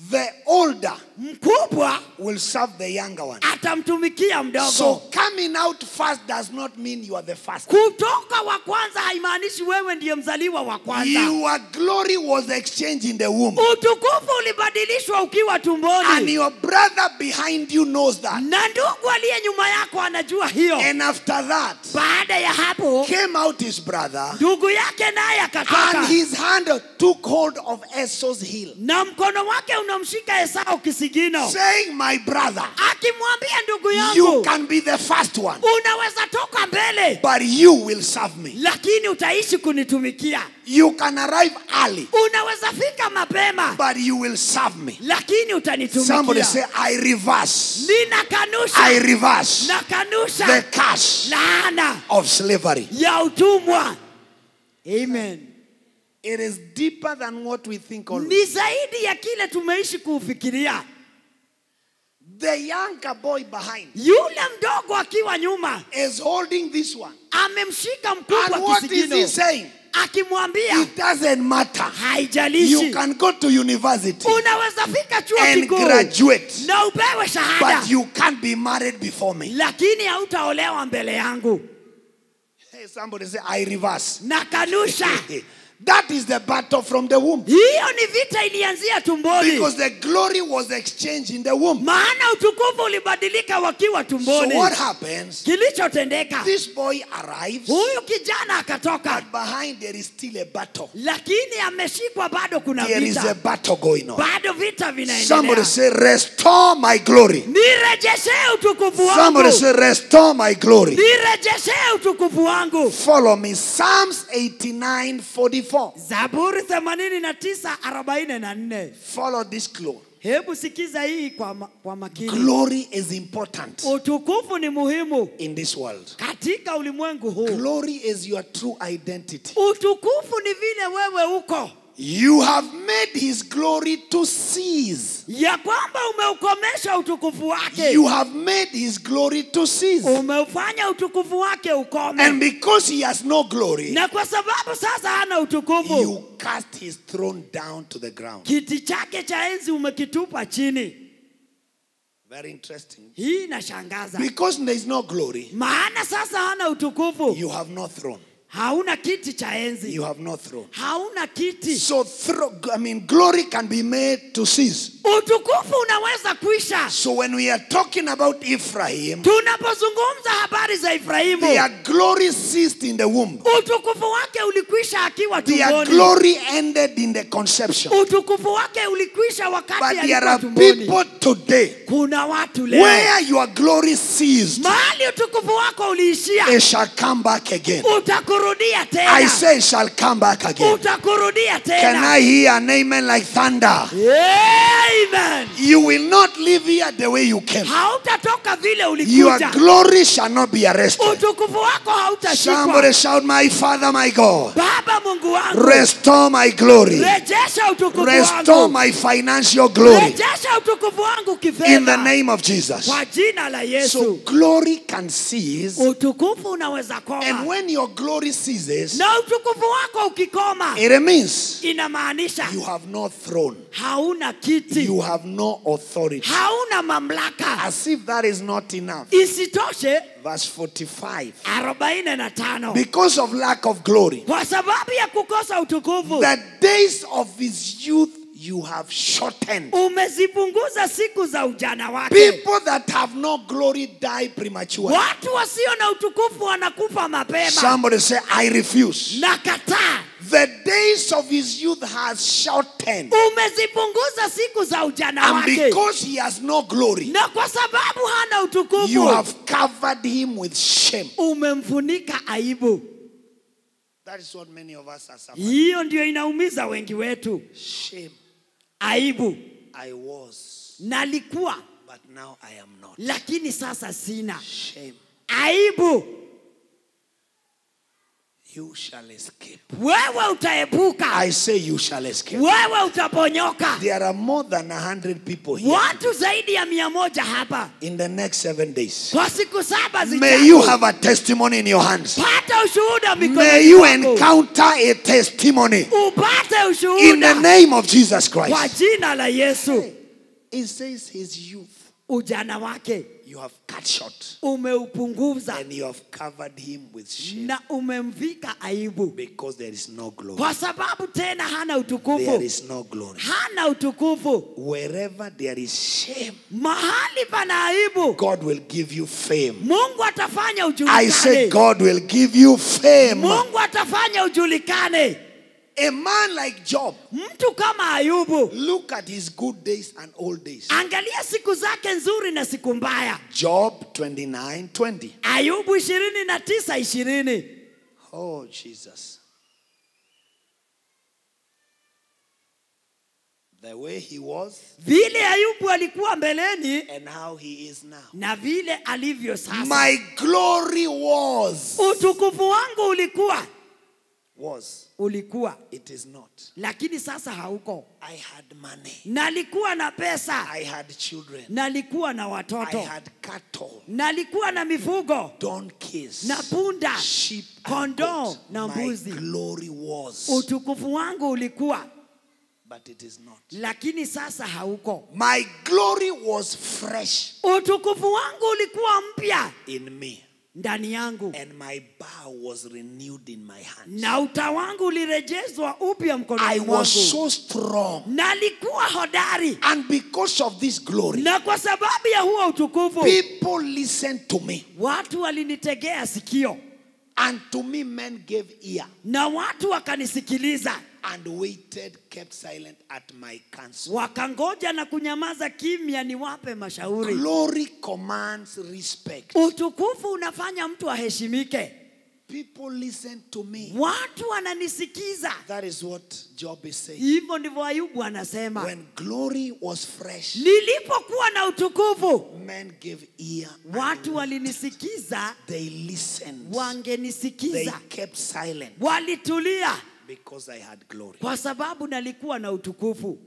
the older mkubwa will serve the younger one. atamtumikia mdogo. So coming out first does not mean you are the first. Kutoka wa kwanza haimaanishi wewe ndiye mzaliwa wa kwanza. Your glory was exchanged in the womb. Utukufu ulibadilishwa ukiwa And tumboni. your brother behind you knows that. Na ndugu aliye nyuma yako anajua hiyo. And after that, Baada ya hapo, came out his brother, ndugu yake naye and akatoka. his hand took hold of Esau's heel, Na mkono wake unamshika Esau kisigino. saying, my brother, Akimwambia ndugu you yangu, can be the first one, unaweza toka mbele, but you will serve me. lakini utaishi kunitumikia. You can arrive early, Unaweza fika mapema, but you will serve me. lakini utanitumikia. Somebody say, I reverse. Ninakanusha. I reverse Nakanusha the curse laana of slavery. ya utumwa. Amen. It is deeper than what we think always. Ni zaidi ya kile tumeishi kufikiria. The younger boy behind Yule mdogo akiwa nyuma is holding this one. amemshika And mkubwa what is he kisigino, saying? akimwambia It doesn't matter. You haijalishi, can go to university unaweza fika chuo and kikuu graduate, na upewe shahada, but you can't be married before me. lakini hautaolewa mbele yangu. Hey, somebody say, I reverse. Nakanusha. That is the battle from the womb. Hiyo ni vita ilianzia tumboni. Because the glory was exchanged in the womb. Maana utukufu ulibadilika wakiwa So tumboni. what happens? Kilichotendeka, This boy arrives, huyu kijana akatoka, but behind there is still a battle. lakini ameshikwa, bado kuna There is a vita. battle going on. Bado vita Somebody vinaendelea. say, restore my glory. Nirejeshee utukufu Somebody wangu. say, restore my glory. Nirejeshee utukufu wangu. Follow me. Psalms 89:44. Zaburi 89:44. Follow this clue. Hebu sikiza hii kwa makini. Glory is important Utukufu ni muhimu in this world. katika ulimwengu huu. Glory is your true identity. Utukufu ni vile wewe uko. You have made his glory to cease. Ya kwamba umeukomesha utukufu wake. You have made his glory to cease. Umeufanya utukufu wake ukome. And because he has no glory, Na kwa sababu sasa hana utukufu, you cast his throne down to the ground. kiti chake cha enzi umekitupa chini. Very interesting. Hii inashangaza. Because there is no glory, Maana sasa hana utukufu. you have no throne. Hauna kiti cha enzi. You have no throne. Hauna kiti. So glory can be made to cease. Utukufu unaweza kuisha. So when we are talking about Ephraim, Tunapozungumza habari za Efraimu, their glory ceased in the womb. utukufu wake ulikwisha akiwa Their tumboni. glory ended in the conception. Utukufu wake ulikwisha wakati But there alikuwa are tumboni. people today Kuna watu leo where your glory ceased, mahali utukufu wako uliishia, it shall come back again. utakurudia I tena. say it shall come back again. Utakurudia Can tena. I hear an amen like thunder? Amen. You will not live here the way you came. Hautatoka vile Your ulikuja. glory shall not be arrested. Utukufu wako hautashikwa. Somebody shout, my Father, my God, Baba Mungu wangu, restore my glory. rejesha utukufu Restore wangu. my financial glory Rejesha utukufu wangu in the kifedha. name of Jesus. Kwa jina la So Yesu. glory can cease, Utukufu unaweza and koma. when your glory ceases, Na utukufu wako ukikoma, it means inamaanisha you have no throne, hauna kiti, you have no authority. hauna mamlaka. As if that is not enough. Isitoshe, Verse 45. 45, Because of lack of glory, kwa sababu ya kukosa utukufu, the days of his youth you have shortened. umezipunguza siku za ujana wake. People that have no glory die prematurely. Watu wasio na utukufu wanakufa mapema. Somebody say, I refuse. Nakataa. The days of his youth has shortened. Umezipunguza siku za ujana And wake. because he has no glory, Na kwa sababu hana utukufu, you have covered him with shame. umemfunika aibu. That is what many of us are suffering. Hiyo ndio inaumiza wengi wetu. Shame. Aibu. I was, Nalikuwa, but now I am not. lakini sasa sina. Shame. Aibu. You shall escape. Wewe utaepuka. I say you shall escape. Wewe utaponyoka. There are more than 100 people here Watu zaidi ya 100 hapa. in the next 7 days. Kwa siku 7 zijazo. May you have a testimony in your hands. Pata ushuhuda May mikononi you mwako. encounter a testimony Upate in the ushuhuda name of Jesus kwa Christ. jina la Yesu. It says his youth Ujana wake you have cut short, umeupunguza and you have covered him with shame, na umemvika aibu, because there is no glory. kwa sababu tena hana There utukufu. is no glory. Hana utukufu. Wherever there is shame, Mahali pana aibu, God will give you fame. Mungu atafanya I say ujulikane. God will give you fame. Mungu atafanya ujulikane. A man like Job, Mtu kama Ayubu, look at his good days and old days. angalia siku zake nzuri na siku mbaya. Job 29:20. Ayubu 29:20. Oh, Jesus. The way he was Vile Ayubu alikuwa mbeleni and how he is now. na vile alivyo sasa. My glory was. Utukufu wangu ulikuwa, It is not. lakini sasa hauko. I had money. Nalikuwa na pesa, I had children. nalikuwa na I watoto, had cattle, nalikuwa na mifugo donkeys, na punda, sheep, and kondoo goats. na My mbuzi. glory was, Utukufu wangu ulikuwa, but it is not. lakini sasa hauko. My glory was fresh Utukufu wangu ulikuwa mpya in me. ndani yangu, and my bow was renewed in my hand. na uta wangu ulirejezwa upya I mkononi was mwangu. so strong. Nalikuwa hodari, And because of this glory, na kwa sababu ya huo utukufu people listened to me. watu walinitegea sikio, And to me men gave ear na watu wakanisikiliza, and waited, kept silent at my counsel. wakangoja na kunyamaza kimya niwape mashauri. Glory commands respect. Utukufu unafanya mtu aheshimike. People listen to me. Watu wananisikiza. That is what Job is saying. Hivyo ndivyo Ayubu anasema. When glory was fresh, Nilipokuwa na utukufu, men gave ear. watu walinisikiza, They listened. They wangenisikiza, kept silent walitulia because I had glory. kwa sababu nalikuwa na utukufu.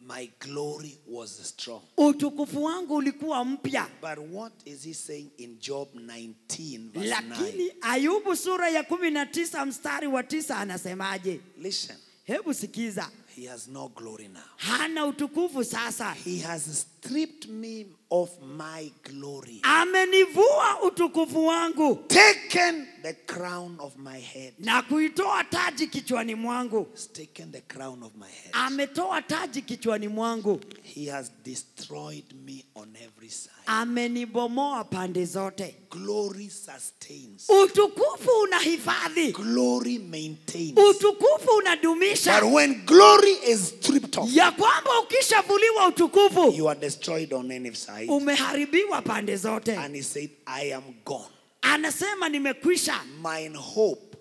My glory was strong. Utukufu wangu ulikuwa mpya. But what is he saying in Job 19 verse 9? Lakini Ayubu sura ya 19 mstari wa 9 anasemaje? Listen, Hebu sikiza. he has no glory now. Hana utukufu sasa. He has stripped me of my glory. Amenivua utukufu wangu Taken the crown of my head. na kuitoa taji kichwani mwangu. He's taken the crown of my head. Ametoa taji kichwani mwangu. He has destroyed me on every side. Amenibomoa pande zote. Glory sustains. Utukufu unahifadhi. Glory maintains. Utukufu unadumisha. But when glory is stripped off, Ya kwamba ukishavuliwa utukufu, you are destroyed on any side. umeharibiwa pande zote. And he said, I am gone. Anasema nimekwisha. Mine hope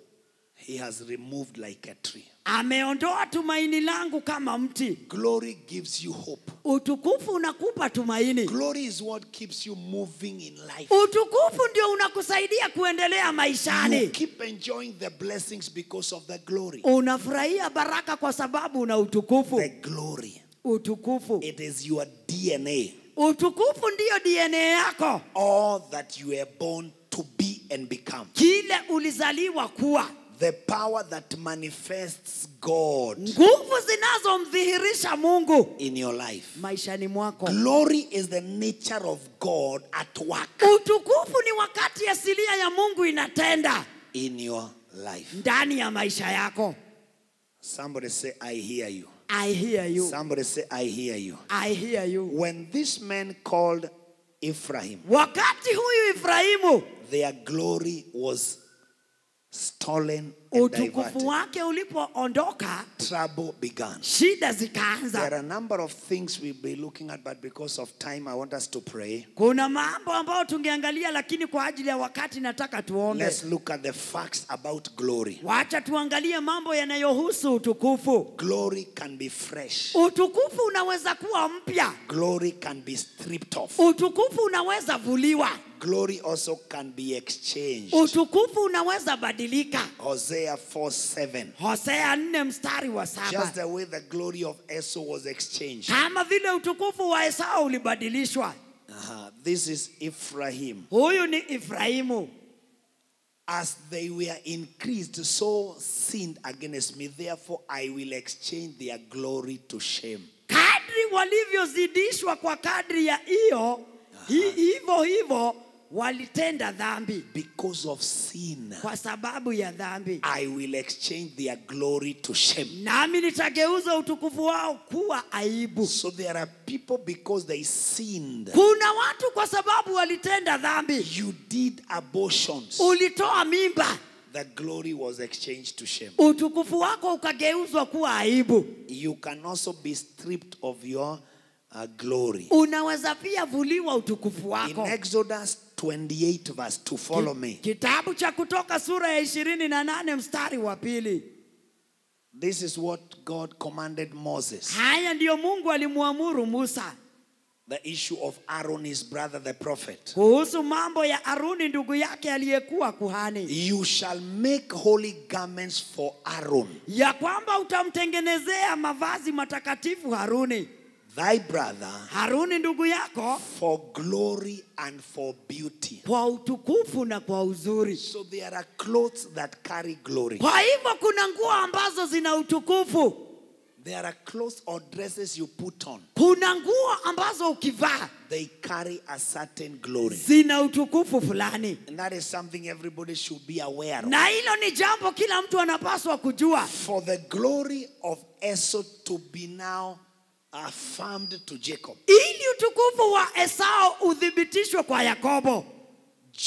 he has removed like a tree. Ameondoa tumaini langu kama mti. Glory gives you hope. Utukufu unakupa tumaini. Glory is what keeps you moving in life. Utukufu ndio unakusaidia kuendelea You maishani. keep enjoying the blessings because of the glory. Unafurahia baraka kwa sababu una utukufu. The glory. Utukufu. It is your DNA. Utukufu ndio DNA yako. All that you were born to be and become. Kile ulizaliwa kuwa. The power that manifests God Nguvu zinazomdhihirisha Mungu in your life. maishani mwako. Glory is the nature of God at work Utukufu ni wakati asilia ya Mungu inatenda in your life. ndani ya maisha yako. Somebody say, I hear you. I hear you. Somebody say, I hear you. I hear you. When this man called Ephraim, Wakati huyu Efraimu their glory was stolen and utukufu diverted. wake ulipoondoka, Trouble began. shida There are zikaanza. a number of things we'll be looking at, but because of time, I want us to pray. Kuna mambo ambayo tungeangalia, lakini kwa ajili ya wakati nataka tuombe. Let's look at the facts about glory. Wacha tuangalie mambo yanayohusu utukufu. Glory can be fresh. Utukufu unaweza kuwa mpya. Glory can be stripped off. Utukufu unaweza vuliwa. Glory also can be exchanged. Utukufu unaweza badilika. Hosea 4:7. Hosea 4 mstari wa Just 7. the way the glory of Esau was exchanged. Kama vile utukufu wa Esau ulibadilishwa. This is Ephraim. Huyu ni Efraimu. As they were increased, so sinned against me. Therefore, I will exchange their glory to shame. Kadri walivyozidishwa kwa kadri ya hiyo, hivyo walitenda dhambi. Because of sin, Kwa sababu ya dhambi, I will exchange their glory to shame. nami nitageuza utukufu wao kuwa aibu. So there are people, because they sinned, Kuna watu kwa sababu walitenda dhambi, you did abortions, ulitoa mimba, the glory was exchanged to shame. utukufu wako ukageuzwa kuwa aibu. You can also be stripped of your glory. Unaweza pia vuliwa utukufu In wako. Exodus 28 verse 2, follow me. Kitabu cha Kutoka sura ya 28 mstari wa 2. This is what God commanded Moses. Haya ndiyo Mungu alimuamuru Musa. The issue of Aaron, his brother, the prophet. Kuhusu mambo ya Aruni ndugu yake aliyekuwa kuhani. You shall make holy garments for Aaron, Ya kwamba utamtengenezea mavazi matakatifu Haruni. thy brother, Haruni ndugu yako, for glory and for beauty. kwa utukufu na kwa uzuri. So there are clothes that carry glory. Kwa hivyo kuna nguo ambazo zina utukufu. There are clothes or dresses you put on. Kuna nguo ambazo ukivaa They carry a certain glory. zina utukufu fulani. And that is something everybody should be aware of. Na hilo ni jambo kila mtu anapaswa kujua. For the glory of Esau to be now affirmed to Jacob. Ili utukufu wa Esau udhibitishwe kwa Yakobo.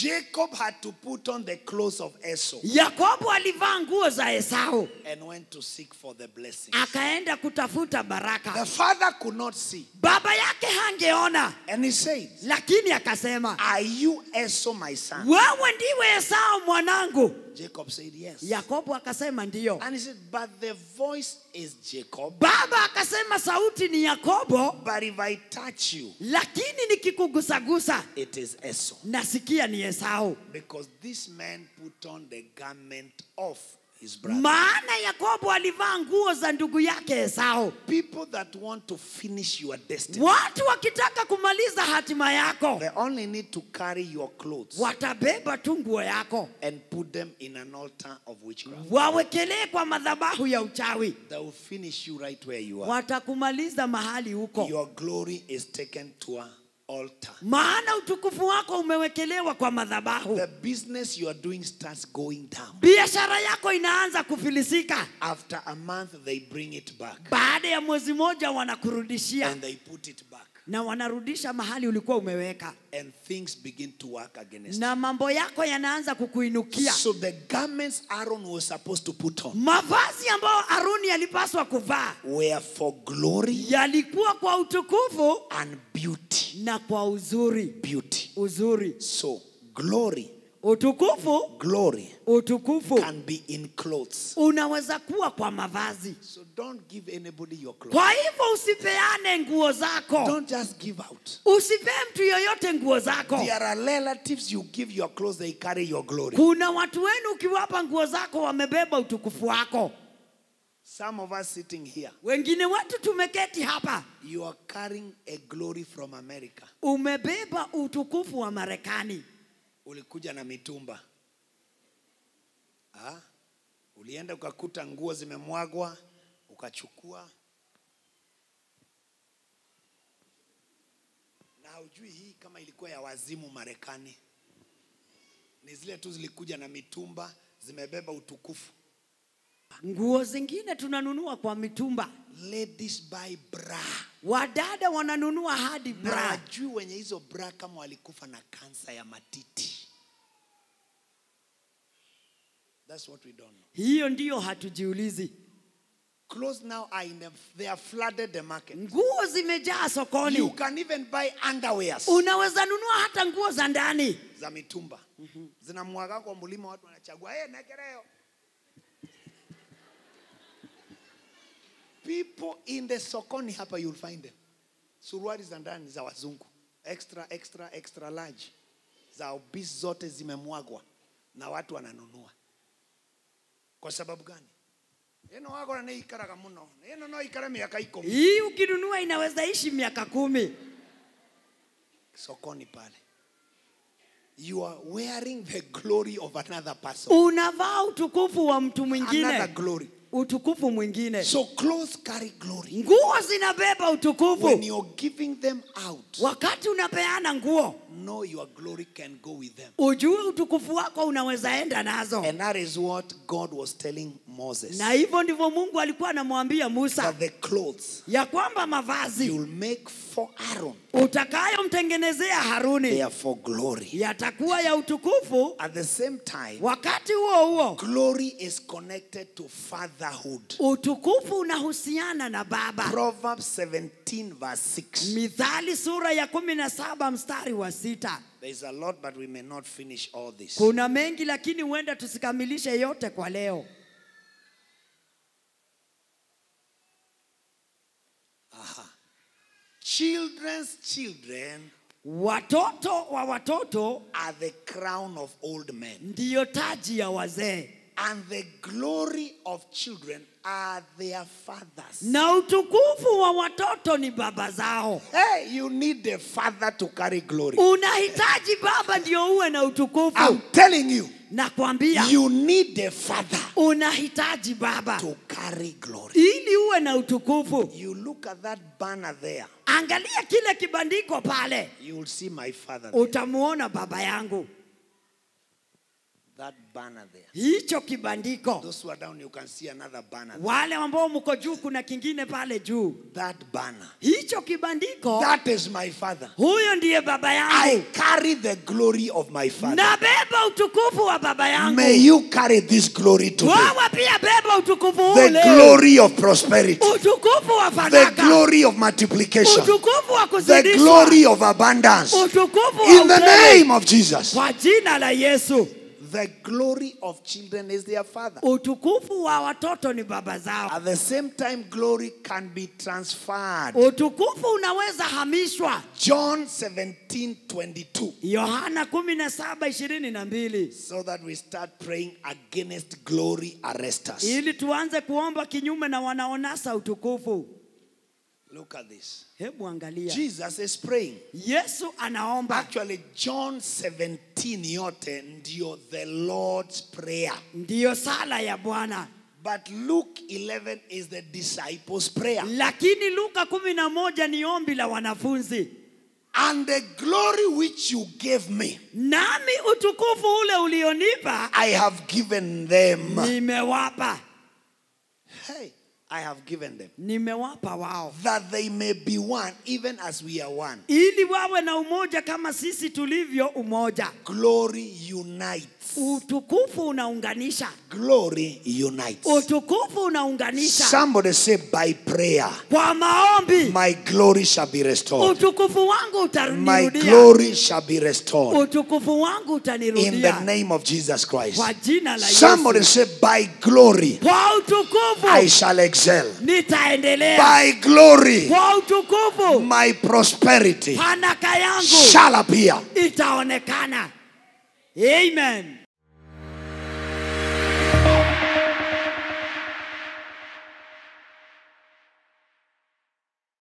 Jacob had to put on the clothes of Esau Yakobo alivaa nguo za Esau. and went to seek for the blessings. Akaenda kutafuta The baraka. father could not see. Baba yake hangeona. And he said, Lakini akasema, are you Esau my son? wewe ndiwe Esau mwanangu. Jacob said yes. Yakobo akasema ndiyo. And he said, but the voice is Jacob. Baba akasema sauti ni Yakobo, But if I touch you, lakini nikikugusagusa it is Esau. nasikia ni Esau. Because this man put on the garment of his brother. Maana Yakobo alivaa nguo za ndugu yake Esau. People that want to finish your destiny, Watu wakitaka kumaliza hatima yako, they only need to carry your clothes watabeba tu nguo yako, and put them in an altar of witchcraft. wawekelee kwa madhabahu ya uchawi. They will finish you right where you are. Watakumaliza mahali huko. Your glory is taken to an altar. Maana utukufu wako umewekelewa kwa madhabahu. The business you are doing starts going down. Biashara yako inaanza kufilisika. After a month, they bring it back. Baada ya mwezi moja wanakurudishia And they put it back. na wanarudisha mahali ulikuwa umeweka. And things begin to work against you. Na mambo yako yanaanza kukuinukia. So the garments Aaron was supposed to put on Mavazi ambayo Aruni alipaswa kuvaa were for glory yalikuwa kwa utukufu and beauty. na kwa uzuri. Beauty. Uzuri. So glory, Utukufu can be in clothes. unaweza kuwa kwa mavazi. So don't give anybody your clothes. Kwa hivyo usipeane nguo zako. Don't just give out. Usipee mtu yoyote nguo zako. There are relatives you give your clothes, they carry your glory. Kuna watu wenu ukiwapa nguo zako wamebeba utukufu wako. Some of us sitting here, Wengine wetu tumeketi hapa. you are carrying a glory from America. Umebeba utukufu wa Marekani. Ulikuja na mitumba. Ulienda ukakuta nguo zimemwagwa, ukachukua. Na hujui hii kama ilikuwa ya wazimu Marekani. Ni zile tu zilikuja na mitumba, zimebeba utukufu. Nguo zingine tunanunua kwa mitumba. Ladies buy bra. Wadada wananunua hadi Na bra. wajui wenye hizo bra kama walikufa na kansa ya matiti. That's what we don't know. Hiyo ndiyo hatujiulizi. Clothes now are they have flooded the market. Nguo zimejaa You sokoni. can even buy underwears Unaweza nunua hata nguo za ndani. za mitumba. Zinamwaga kwa mlima, watu wanachagua. Nekeleo. People in the sokoni hapa you'll find them. Suruali za ndani za wazungu. Extra large. Za obese zote zimemwagwa na watu wananunua. Kwa sababu gani? Eno wako na ikaraga muno. Eno no ikara miaka 10. Hii ukinunua inaweza ishi miaka 10. Sokoni pale. You are wearing the glory of another person. Unavaa utukufu wa mtu mwingine. Another glory. Utukufu mwingine. So clothes carry glory. Nguo zinabeba utukufu. When you're giving them out, Wakati unapeana nguo, know your glory can go with them. ujue utukufu wako unaweza enda nazo. And that is what God was telling Moses. Na hivyo ndivyo Mungu alikuwa anamwambia Musa, That the clothes ya kwamba mavazi you'll make for Aaron, utakayomtengenezea Haruni they are for glory. yatakuwa ya utukufu. At the same time, Wakati huo huo, glory is connected to fatherhood. utukufu unahusiana na baba. Proverbs 17 verse 6. Mithali sura ya 17 mstari wa 6. There's a lot, but we may not finish all this. Kuna mengi lakini huenda tusikamilishe yote kwa leo. Children's children Watoto wa watoto are the crown of old men. ndiyo taji ya wazee. And the glory of children are their fathers. Na utukufu wa watoto ni baba zao. Hey, you need the father to carry glory. Unahitaji baba ndio uwe na utukufu. I'm telling you, nakwambia You need a father unahitaji baba to carry glory. ili uwe na utukufu. You look at that banner there, Angalia kile kibandiko pale, you will see my father there. utamuona baba yangu. That banner there. Hicho kibandiko. Those who are down, you can see another banner there. Wale ambao mko juu kuna kingine pale juu. That banner. Hicho kibandiko. That is my father. Huyo ndiye baba I yangu. carry the glory of my father. Nabeba utukufu wa baba yangu. May you carry this glory today. Wewe pia beba utukufu huu The leo. glory of prosperity. Utukufu wa The fanaka. glory of multiplication. Utukufu wa The kuzidishwa. glory of abundance. Utukufu wa In the utele. name of Jesus. Kwa jina la Yesu. The glory of children is their father. Utukufu wa watoto ni baba zao. At the same time, glory can be transferred. Utukufu unaweza hamishwa. John 17:22. Yohana 17:22. So that we start praying against glory arresters. Ili tuanze kuomba kinyume na wanaonasa utukufu. Look at this. Hebu angalia. Jesus is praying. Yesu anaomba. Actually, John 17 yote ndio the Lord's prayer. Ndiyo sala ya Bwana. But Luke 11 is the disciples' prayer. Lakini Luka 11 ni ombi la wanafunzi. And the glory which you gave me, Nami utukufu ule ulionipa, I have given them. nimewapa. Hey, I have given them. Nimewapa wao. That they may be one, even as we are one. Ili wawe na umoja kama sisi tulivyo umoja. Glory unites. Utukufu unaunganisha. Glory unites. Utukufu unaunganisha. Somebody say, by prayer, Kwa maombi, my glory shall be restored. utukufu wangu My utanirudia. glory shall be restored. Utukufu wangu In the utanirudia. name of Jesus Christ. Kwa jina la Somebody Yesu. say, by glory, Kwa utukufu I shall excel. nitaendelea. By glory, Kwa utukufu my prosperity fanaka yangu shall appear. itaonekana. Amen.